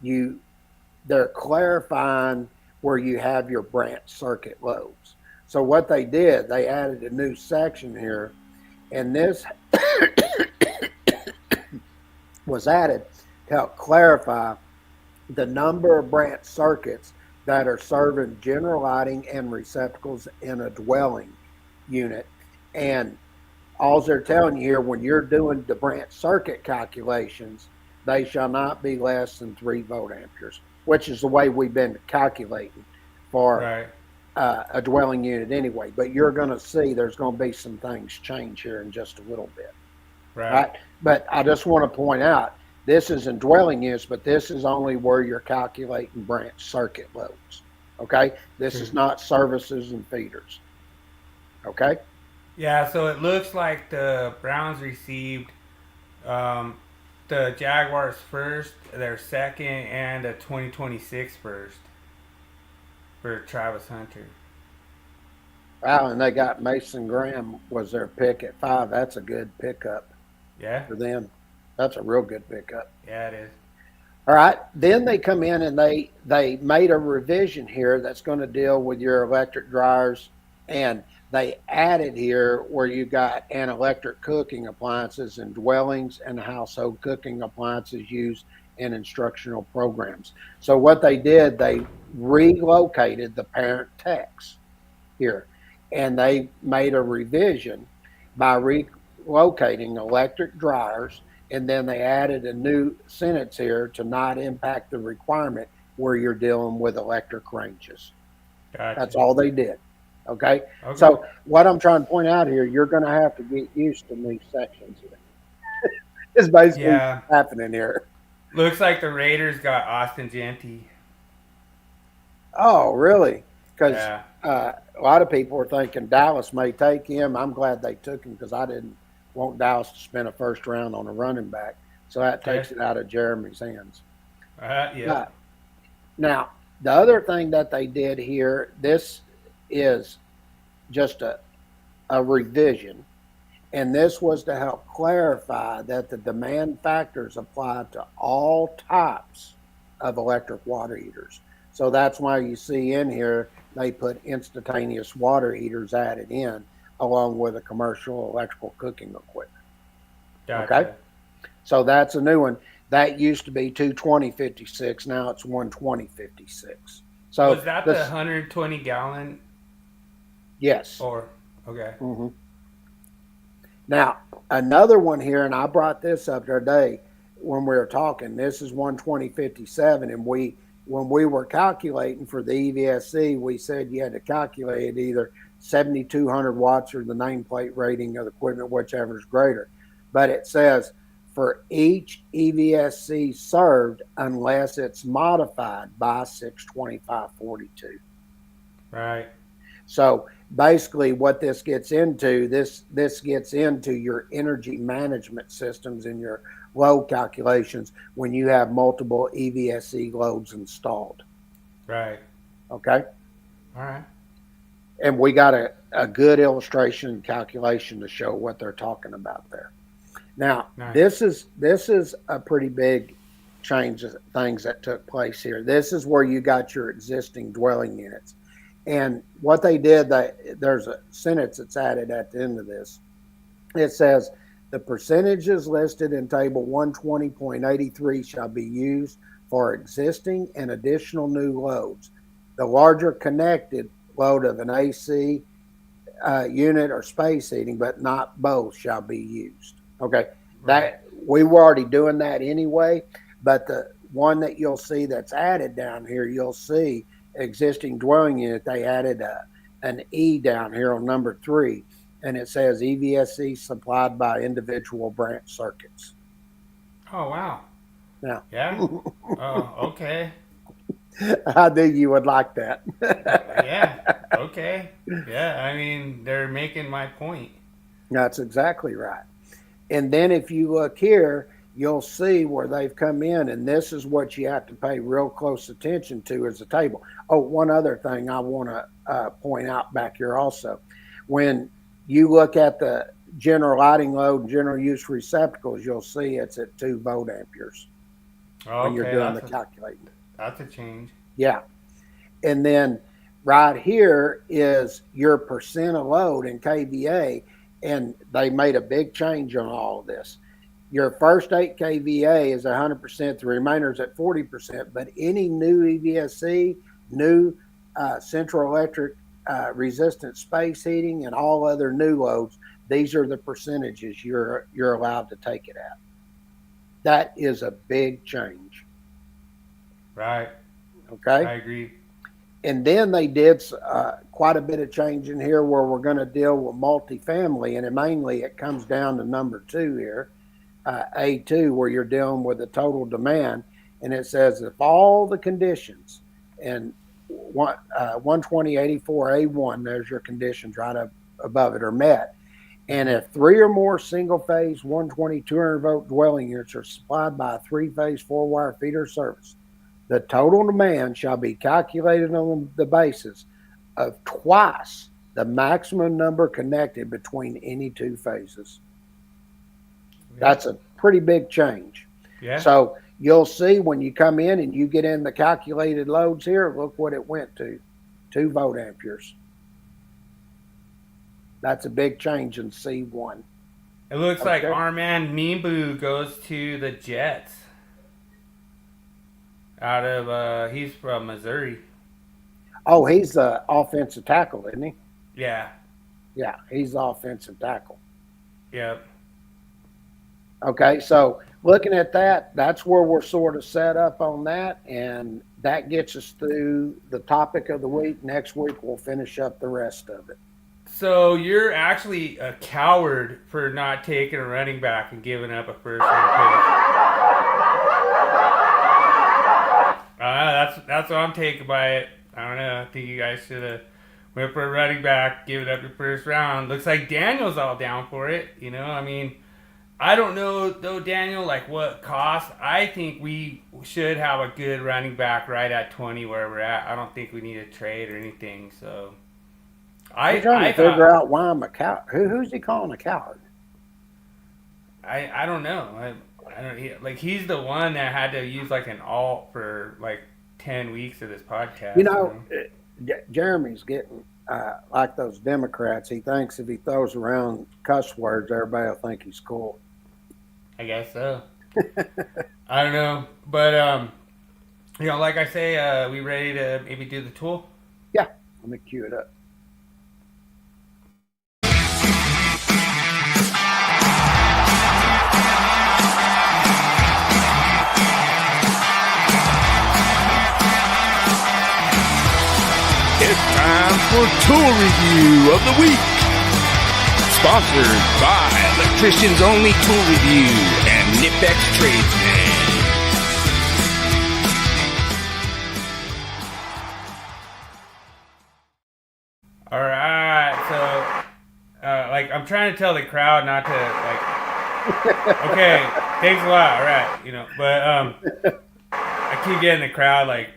they're clarifying where you have your branch circuit loads. So what they did, they added a new section here, and this was added to help clarify the number of branch circuits that are serving general lighting and receptacles in a dwelling unit. And all they're telling you here, when you're doing the branch circuit calculations, they shall not be less than 3 volt amperes, which is the way we've been calculating for Right. A dwelling unit anyway. But you're going to see there's going to be some things change here in just a little bit. Right. But I just want to point out, this is in dwelling units, but this is only where you're calculating branch circuit loads. Okay? This is not services and feeders. Okay? Yeah, so it looks like the Browns received the Jaguars first, their second, and a 2026 first for Travis Hunter. Wow, and they got Mason Graham was their pick at 5. That's a good pickup Yeah? for them. That's a real good pickup. Yeah, it is. All right. Then they come in and they made a revision here that's going to deal with your electric dryers, and they added here where you got an electric cooking appliances in dwellings and household cooking appliances used in instructional programs. So what they did, they relocated the parent text here, and they made a revision by relocating electric dryers, and then they added a new sentence here to not impact the requirement where you're dealing with electric ranges. Gotcha. That's all they did. Okay? So what I'm trying to point out here, you're going to have to get used to these sections here. It's basically what's happening here. Looks like the Raiders got Austin Genty. Oh, really? Because a lot of people were thinking Dallas may take him. I'm glad they took him because I didn't want Dallas to spend a first round on a running back. So that takes it out of Jeremy's hands. Yeah. Now, the other thing that they did here, this is just a revision, and this was to help clarify that the demand factors apply to all types of electric water heaters. So that's why you see in here they put instantaneous water heaters added in along with a commercial electrical cooking equipment. Gotcha. Okay? So that's a new one. That used to be 220/56. Now it's 120/56. So was that the 120 gallon? Yes. Or okay. Mm-hmm. Now another one here, and I brought this up today when we were talking. This is 120/57, and when we were calculating for the EVSC, we said you had to calculate either 7,200 watts or the nameplate rating of the equipment, whichever is greater. But it says for each EVSC served unless it's modified by 625/42. Right. So basically what this gets into, this gets into your energy management systems and your load calculations when you have multiple EVSC loads installed. Right. Okay? All right. And we got a good illustration and calculation to show what they're talking about there. Now, this is a pretty big change of things that took place here. This is where you got your existing dwelling units. And what they did, there's a sentence that's added at the end of this. It says, the percentages listed in table 120.83 shall be used for existing and additional new loads. The larger connected load of an AC unit or space heating, but not both, shall be used. Okay, that we were already doing that anyway, but the one that you'll see that's added down here, you'll see existing dwelling unit, they added an E down here on number 3, and it says EVSC supplied by individual branch circuits. Oh, wow. Yeah. Yeah. Oh, okay. I knew you would like that. Yeah. Okay. Yeah. I mean, they're making my point. That's exactly right. And then if you look here, you'll see where they've come in, and this is what you have to pay real close attention to as a table. Oh, one other thing I want to point out back here also. When you look at the general lighting load and general use receptacles, you'll see it's at 2 volt amperes when you're doing the calculating. That's a change. Yeah. And then right here is your percent of load in KVA, and they made a big change on all of this. Your first 8 KVA is 100%, the remainder is at 40%, but any new EVSC, new central electric resistant space heating, and all other new loads, these are the percentages you're allowed to take it at. That is a big change. Right. Okay. I agree. And then they did quite a bit of change in here where we're going to deal with multifamily, and mainly it comes down to number 2 here, A2, where you're dealing with the total demand, and it says if all the conditions and 12084A1, there's your conditions right up above it, are met, and if 3 or more single-phase 120 200-volt dwelling units are supplied by a 3-phase 4-wire feeder service, the total demand shall be calculated on the basis of twice the maximum number connected between any 2 phases. That's a pretty big change. Yeah. So you'll see when you come in and you get in the calculated loads here, look what it went to, 2 volt amperes. That's a big change in C1. It looks like our man Meanboo goes to the Jets. Out of, he's from Missouri. Oh, he's the offensive tackle, isn't he? Yeah. Yeah, he's the offensive tackle. Yep. Okay, so looking at that, that's where we're sort of set up on that, and that gets us through the topic of the week. Next week, we'll finish up the rest of it. So you're actually a coward for not taking a running back and giving up a first-round pick. That's what I'm taking by it. I don't know. I think you guys should have went for a running back, give it up your first round. Looks like Daniel's all down for it. You know, I mean, I don't know though, Daniel, like what cost. I think we should have a good running back right at 20 where we're at. I don't think we need a trade or anything. So I'm trying to figure out why I'm a coward. Who's he calling a coward? I don't know. I don't like he's the one that had to use like an alt for like 10 weeks of this podcast. You know? Jeremy's getting like those Democrats. He thinks if he throws around cuss words, everybody will think he's cool. I guess so. I don't know, but you know, like I say, we ready to maybe do the tool? Yeah, let me cue it up. It's time for Tool Review of the Week. Sponsored by Electricians Only Tool Review and Nipex Tradesman. Alright, so like I'm trying to tell the crowd not to like okay, thanks a lot, alright, you know, but I keep getting the crowd won't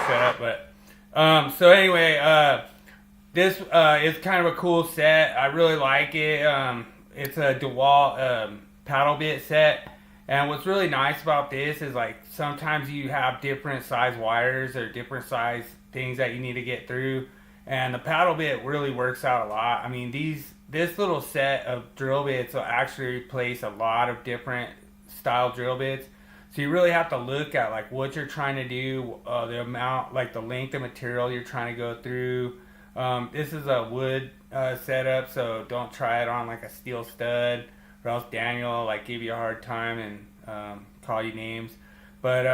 shut up, but so anyway, this is kind of a cool set. I really like it. It's a DeWalt paddle bit set, and what's really nice about this is like sometimes you have different size wires or different size things that you need to get through, and the paddle bit really works out a lot. I mean, this little set of drill bits will actually replace a lot of different style drill bits. So you really have to look at like what you're trying to do, the amount, like the length of material you're trying to go through. This is a wood setup, so don't try it on like a steel stud, or else Daniel will like give you a hard time and call you names. But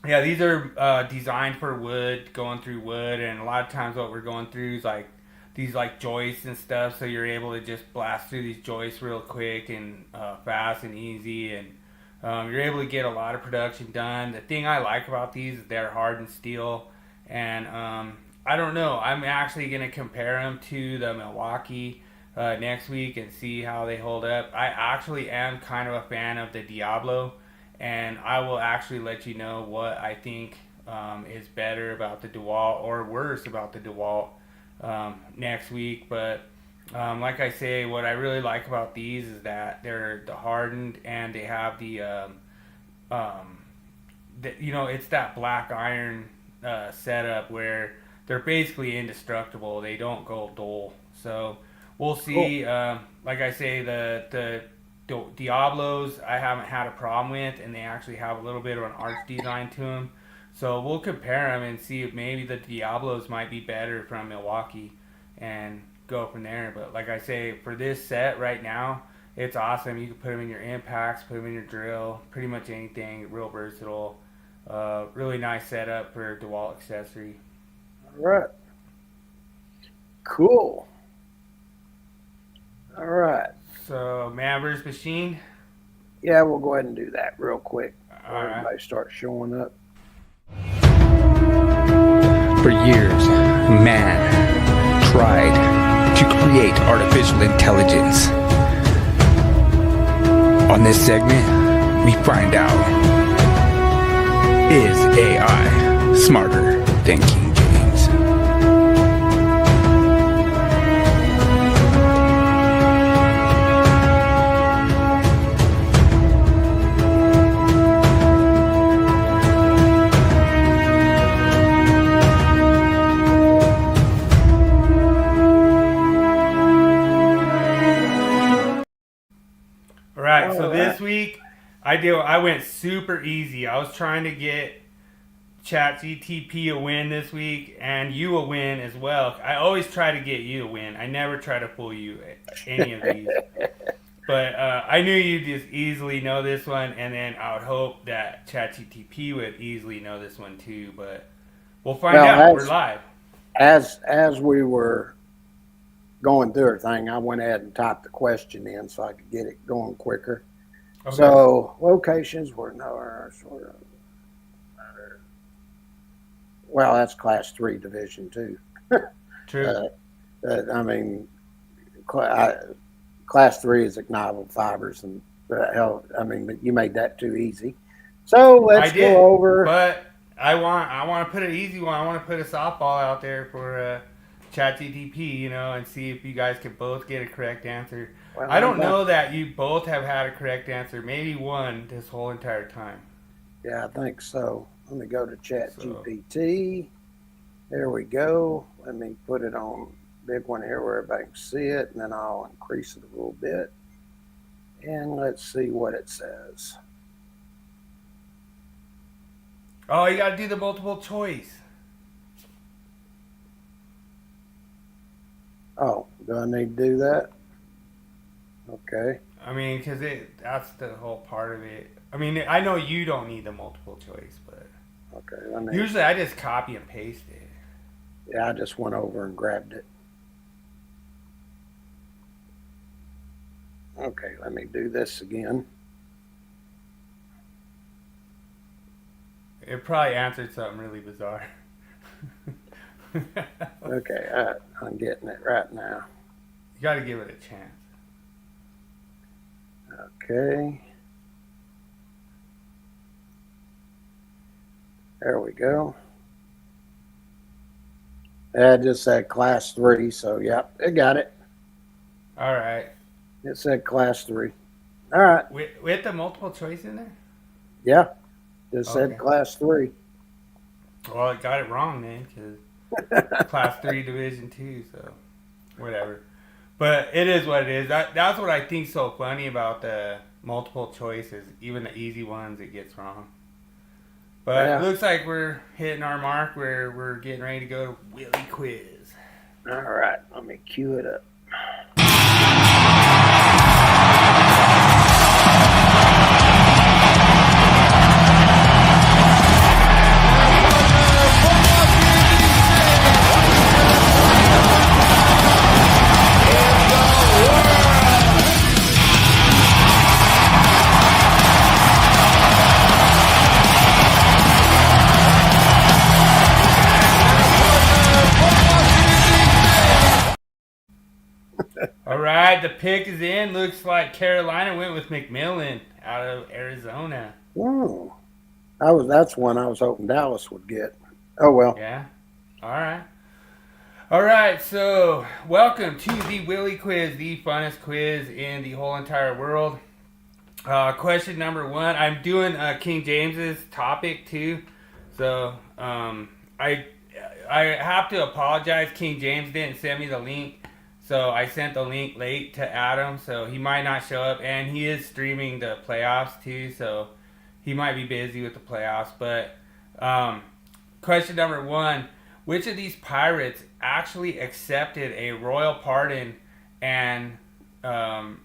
yeah, these are designed for wood, going through wood, and a lot of times what we're going through is like these like joists and stuff. So you're able to just blast through these joists real quick and fast and easy, and you're able to get a lot of production done. The thing I like about these is they're hardened steel, and I don't know. I'm actually going to compare them to the Milwaukee next week and see how they hold up. I actually am kind of a fan of the Diablo, and I will actually let you know what I think is better about the DeWalt or worse about the DeWalt next week. But like I say, what I really like about these is that they're hardened and they have the you know, it's that black iron setup where they're basically indestructible. They don't go dull. So we'll see. Cool. Like I say, the Diablos I haven't had a problem with, and they actually have a little bit of an arch design to them. So we'll compare them and see if maybe the Diablos might be better from Milwaukee and go from there. But like I say, for this set right now, it's awesome. You can put them in your impacts, put them in your drill, pretty much anything. Real versatile. Really nice setup for DeWalt accessory. All right. Cool. All right. So, man versus machine? Yeah, we'll go ahead and do that real quick. All right. Everybody starts showing up. For years, man tried to create artificial intelligence. On this segment, we find out, is AI smarter than King James? Alright, so this week I went super easy. I was trying to get ChatGTP a win this week, and you a win as well. I always try to get you a win. I never try to fool you at any of these. But I knew you'd just easily know this one, and then I would hope that ChatGTP would easily know this one too. But we'll find out. We're live. As we were going through everything, I went ahead and typed the question in so I could get it going quicker. Okay. So locations were well, that's Class 3 Division 2. True. I mean, Class 3 is ignitable fibers, and hell, I mean, you made that too easy. So let's go over. But I want to put an easy one. I want to put a softball out there for ChatGTP, and see if you guys can both get a correct answer. Well, I don't know that you both have had a correct answer. Maybe one this whole entire time. Yeah, I think so. Let me go to ChatGPT. There we go. Let me put it on big one here where everybody can see it, and then I'll increase it a little bit. And let's see what it says. Oh, you got to do the multiple choice. Oh, do I need to do that? Okay. I mean, because that's the whole part of it. I mean, I know you don't need the multiple choice, but okay. Usually I just copy and paste it. Yeah, I just went over and grabbed it. Okay, let me do this again. It probably answered something really bizarre. Okay, I'm getting it right now. You got to give it a chance. Okay. There we go. I just said Class 3, so yep, it got it. All right. It said Class 3. All right. With the multiple choice in there? Yeah, just said Class 3. Well, it got it wrong then, because Class 3 Division 2, so whatever. But it is what it is. That's what I think so funny about the multiple choices. Even the easy ones, it gets wrong. But It looks like we're hitting our mark where we're getting ready to go to Willie Quiz. All right, let me cue it up. All right, the pick is in. Looks like Carolina went with McMillan out of Arizona. Ooh. That's one I was hoping Dallas would get. Oh, well. Yeah. All right, so welcome to the Willie Quiz, the funnest quiz in the whole entire world. Question number 1. I'm doing King James's topic too. So I have to apologize. King James didn't send me the link, so I sent the link late to Adam, so he might not show up. And he is streaming the playoffs too, so he might be busy with the playoffs. But question number 1: which of these pirates actually accepted a royal pardon and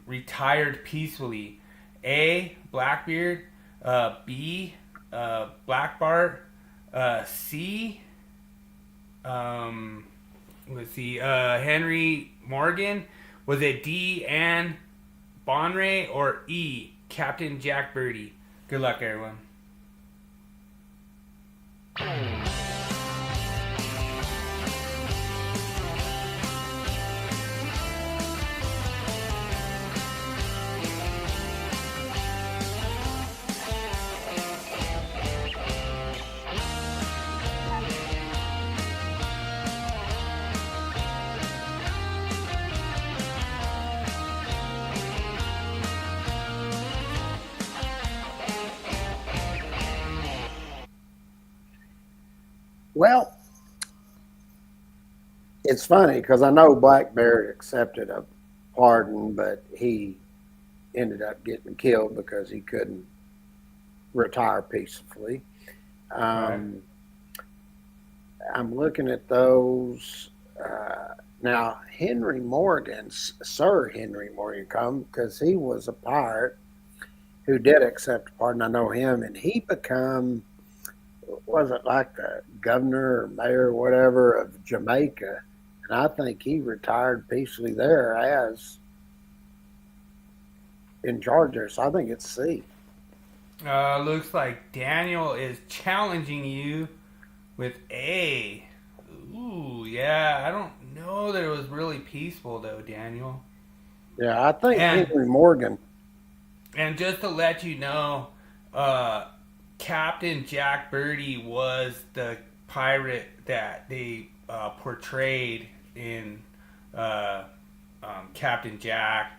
retired peacefully? A. Blackbeard, B. Black Bart, C. Let's see, Henry Morgan. Was it D. Anne Bonray, or E. Captain Jack Birdie? Good luck, everyone. Well, it's funny because I know Blackbeard accepted a pardon, but he ended up getting killed because he couldn't retire peacefully. I'm looking at those. Now, Henry Morgan, Sir Henry Morgan, because he was a pirate who did accept a pardon. I know him, and he become, was it like the governor or mayor or whatever of Jamaica, and I think he retired peacefully there as in charge there. So I think it's C. Looks like Daniel is challenging you with A. Ooh, yeah, I don't know that it was really peaceful though, Daniel. Yeah, I think Henry Morgan. And just to let you know, Captain Jack Birdie was the pirate that they portrayed in Captain Jack.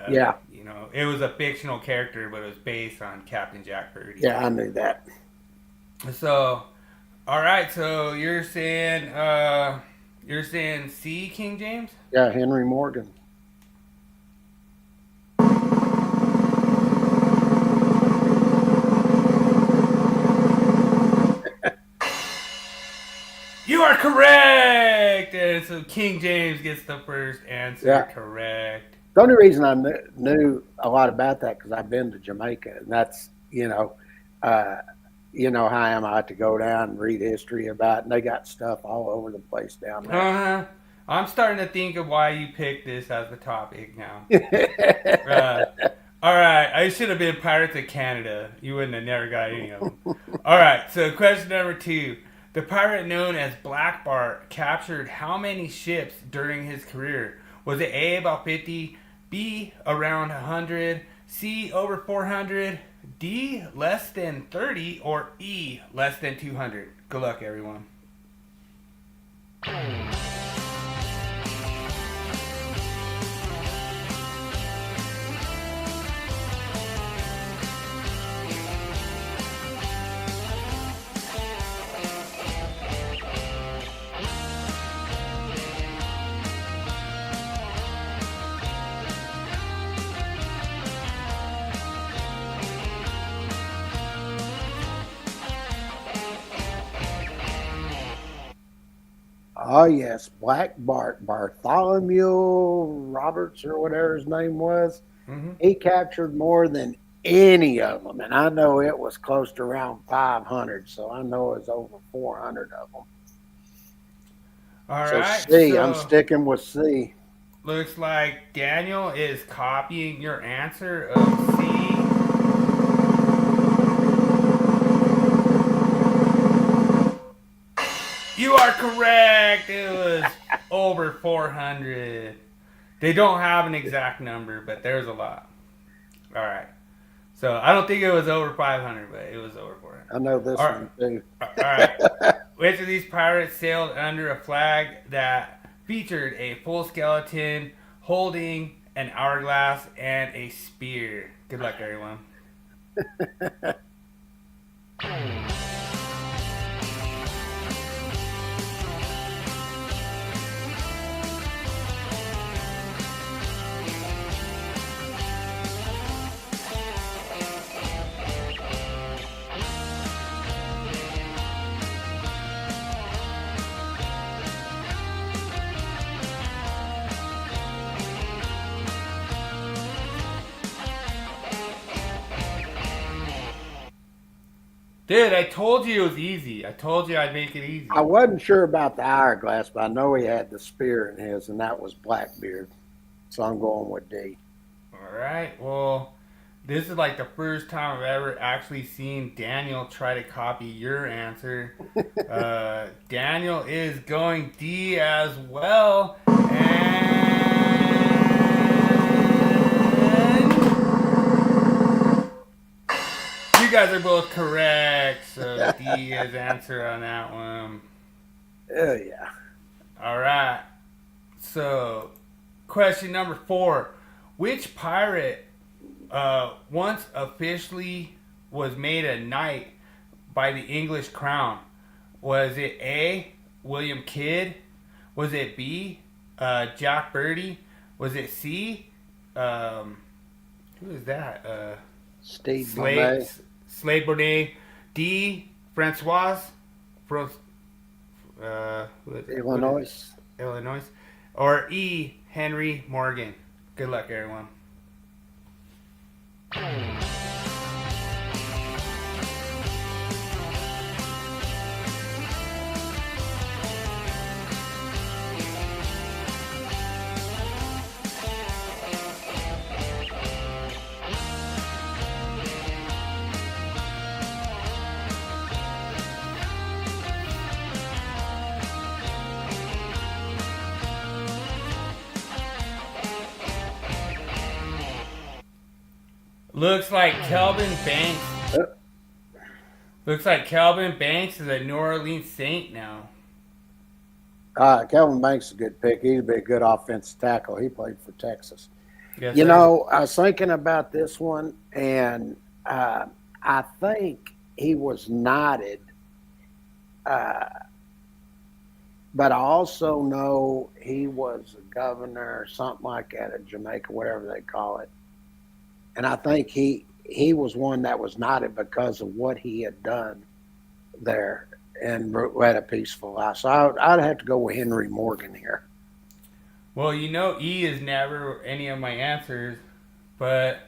Yeah. You know, it was a fictional character, but it was based on Captain Jack Birdie. Yeah, I knew that. So, all right. So you're saying C, King James? Yeah, Henry Morgan. You are correct! And so King James gets the first answer correct. The only reason I knew a lot about that because I've been to Jamaica, and that's, how I am. I like to go down and read history about it, and they got stuff all over the place down there. I'm starting to think of why you picked this as the topic now. All right, I should have been Pirates of Canada. You wouldn't have never got any of them. All right, so question number 2. The pirate known as Black Bart captured how many ships during his career? Was it A, about 50, B, around 100, C, over 400, D, less than 30, or E, less than 200? Good luck, everyone. Oh, yes, Black Bart, Bartholomew Roberts or whatever his name was. Mm-hmm. He captured more than any of them, and I know it was close to around 500, so I know it was over 400 of them. All so right. C, I'm sticking with C. Looks like Daniel is copying your answer of C. You are correct. It was over 400. They don't have an exact number, but there's a lot. All right. So I don't think it was over 500, but it was over 400. I know this one too. All right. Which of these pirates sailed under a flag that featured a full skeleton holding an hourglass and a spear? Good luck, everyone. Dude, I told you it was easy. I told you I'd make it easy. I wasn't sure about the hourglass, but I know he had the spear in his, and that was Blackbeard. So I'm going with D. All right. Well, this is like the first time I've ever actually seen Daniel try to copy your answer. Daniel is going D as well. And you guys are both correct. So D is answer on that one. Oh, yeah. All right. So, question number 4. Which pirate once officially was made a knight by the English crown? Was it A, William Kidd? Was it B, Jack Birdie? Was it C, who is that? Slade Bonnet. D, Francois? Illinois. Or E, Henry Morgan. Good luck, everyone. Looks like Calvin Banks. Looks like Calvin Banks is a New Orleans Saint now. Calvin Banks is a good pick. He'd be a good offensive tackle. He played for Texas. Yes, You sir. know, I was thinking about this one, and I think he was knighted. But I also know he was a governor or something like that at Jamaica, whatever they call it. And I think he was one that was knighted because of what he had done there and led a peaceful life. So I'd have to go with Henry Morgan here. Well, you know, E is never any of my answers, but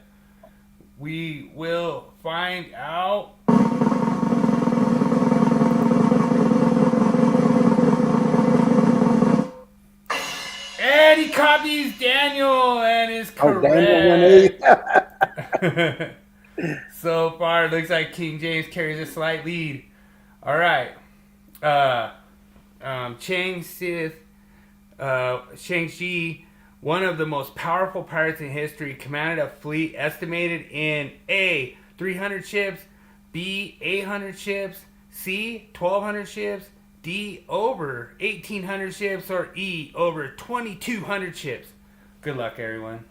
we will find out. And he copies Daniel and is correct. Daniel So far, it looks like King James carries a slight lead. All right. Shang-Chi, one of the most powerful pirates in history, commanded a fleet estimated in A, 300 ships, B, 800 ships, C, 1,200 ships, D, over 1,800 ships, or E, over 2,200 ships. Good luck, everyone.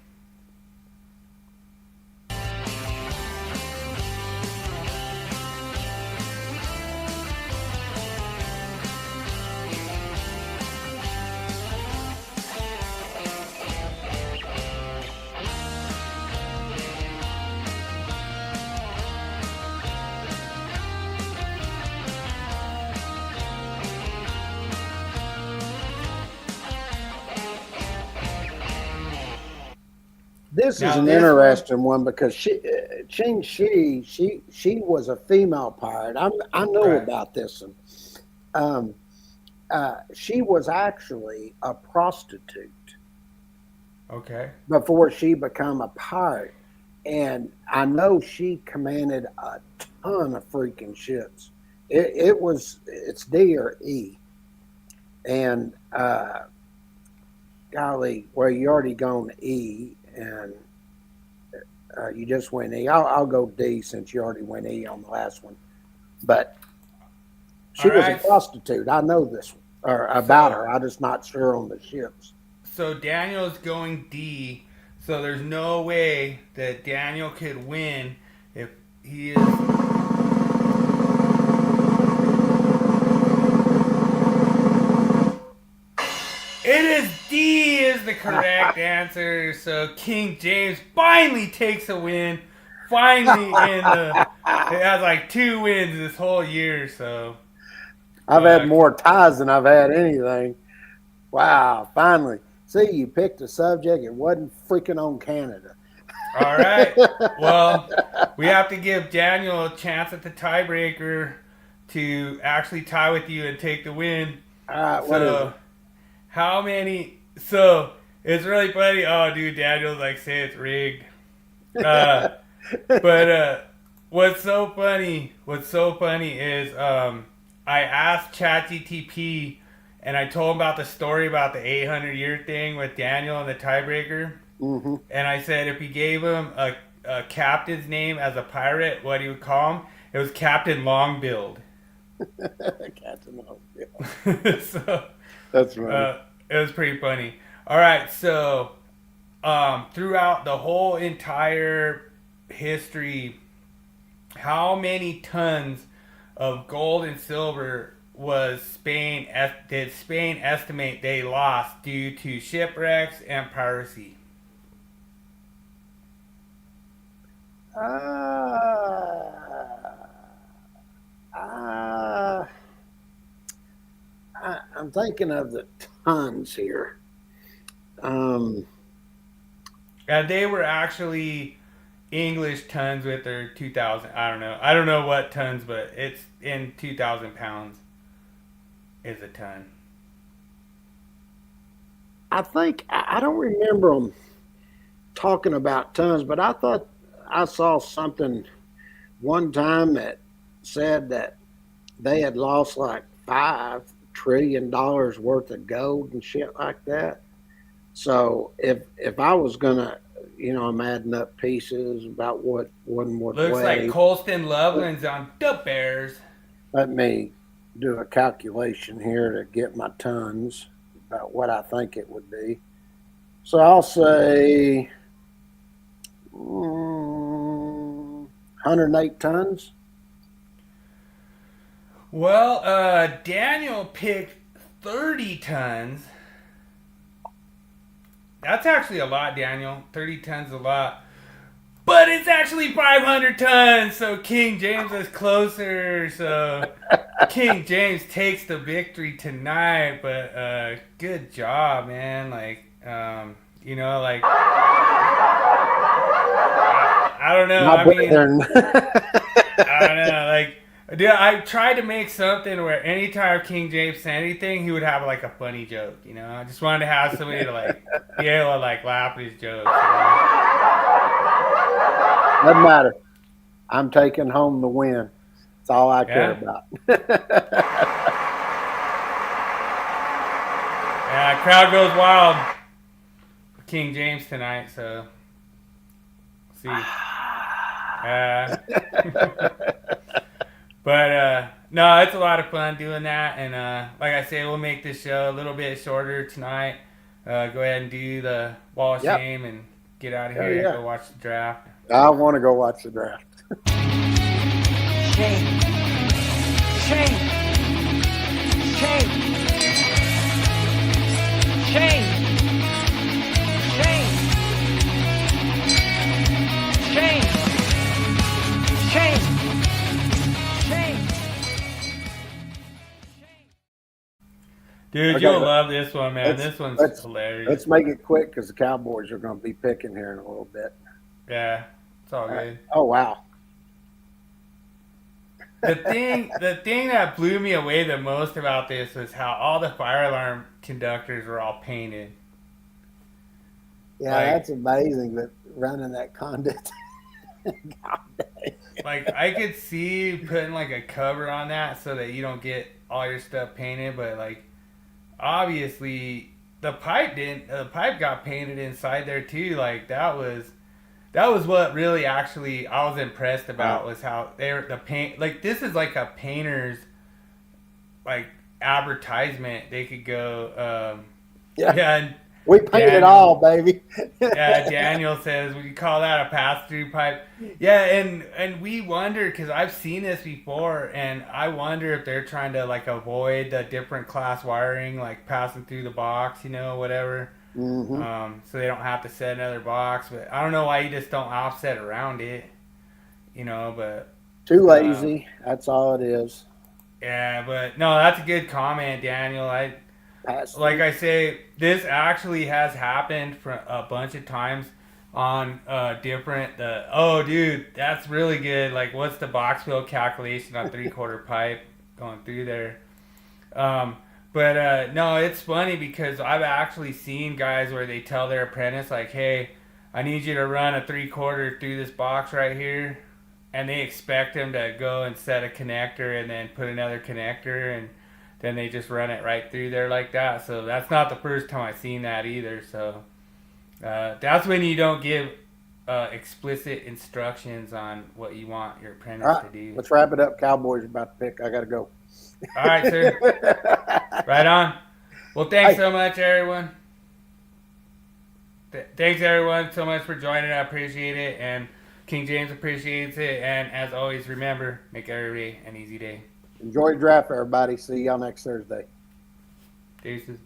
This Now is an this interesting one because Ching Shi, she was a female pirate. I know Right. about this one. She was actually a prostitute Okay. before she became a pirate, and I know she commanded a ton of freaking ships. It's D or E, and golly, well, you already gone E. And you just went E. I'll go D since you already went E on the last one. But she All was right. a prostitute. I know this or about her. I'm just not sure on the ships. So Daniel's going D. So there's no way that Daniel could win if he is. It is D is the correct answer. So King James finally takes a win. Finally it has like 2 wins this whole year. So I've had more ties than I've had anything. Wow, finally. See, you picked a subject. It wasn't freaking on Canada. All right. Well, we have to give Daniel a chance at the tiebreaker to actually tie with you and take the win. All right, what is it? So, how many? So, it's really funny. Oh, dude, Daniel's like, say it's rigged. But what's so funny is I asked ChatGTP and I told him about the story about the 800-year thing with Daniel and the tiebreaker. Mm-hmm. And I said if he gave him a captain's name as a pirate, what he would call him, it was Captain Longbill. Captain Longbill. So That's right. it was pretty funny. All right, so throughout the whole entire history, how many tons of gold and silver did Spain estimate they lost due to shipwrecks and piracy? I'm thinking of the tons here. And they were actually English tons with their 2,000. I don't know what tons, but it's in 2,000 pounds is a ton. I think I don't remember them talking about tons, but I thought I saw something one time that said that they had lost like $5 trillion worth of gold and shit like that. So if I was gonna, I'm adding up pieces about what one would weigh. Looks like Colston Loveland's on the Bears. Let me do a calculation here to get my tons about what I think it would be. So I'll say 108 tons. Well, Daniel picked 30 tons. That's actually a lot, Daniel. 30 tons is a lot. But it's actually 500 tons, so King James is closer. So King James takes the victory tonight. But good job, man. Like, I don't know. I don't know. Like, dude, I tried to make something where anytime King James said anything, he would have like a funny joke. I just wanted to have somebody to like be able to like laugh at his jokes. Doesn't matter. I'm taking home the win. That's all I care about. Yeah, crowd goes wild for King James tonight. So, see. But no, it's a lot of fun doing that, and like I say, we'll make this show a little bit shorter tonight. Go ahead and do the wall of shame and get out of here and go watch the draft. I want to go watch the draft. Shame. Shame. Shame. Shame. Shame. Shame. Shame. Shame. Dude, Okay, you'll love this one, man. This one's hilarious. Let's make it quick because the Cowboys are going to be picking here in a little bit. Yeah, it's all good. Oh, wow. The thing that blew me away the most about this was how all the fire alarm conductors were all painted. Yeah, that's amazing that running that conduit. Like, I could see putting like a cover on that so that you don't get all your stuff painted, but like obviously the pipe didn't. The pipe got painted inside there too. Like that was what really actually I was impressed about was how the paint. Like this is like a painter's like advertisement. They could go. And we paint it all, baby. Yeah, Daniel says we call that a pass-through pipe. Yeah, and we wonder because I've seen this before, and I wonder if they're trying to like avoid the different class wiring, like passing through the box, whatever. Mm-hmm. So they don't have to set another box. But I don't know why you just don't offset around it, But too lazy. That's all it is. Yeah, but no, that's a good comment, Daniel. Like I say, this actually has happened for a bunch of times on different dude, that's really good. Like, what's the box build calculation on 3/4 pipe going through there? But no, it's funny because I've actually seen guys where they tell their apprentice, like, hey, I need you to run a 3/4 through this box right here, and they expect him to go and set a connector and then put another connector, and then they just run it right through there like that. So that's not the first time I've seen that either. So that's when you don't give explicit instructions on what you want your apprentice All to right, do. let's wrap it up. Cowboys are about to pick. I got to go. All right, sir. Right on. Well, thanks Hey. so much, everyone. Thanks, everyone, so much for joining. I appreciate it. And King James appreciates it. And as always, remember, make every day an easy day. Enjoy the draft, everybody. See y'all next Thursday. Deuces.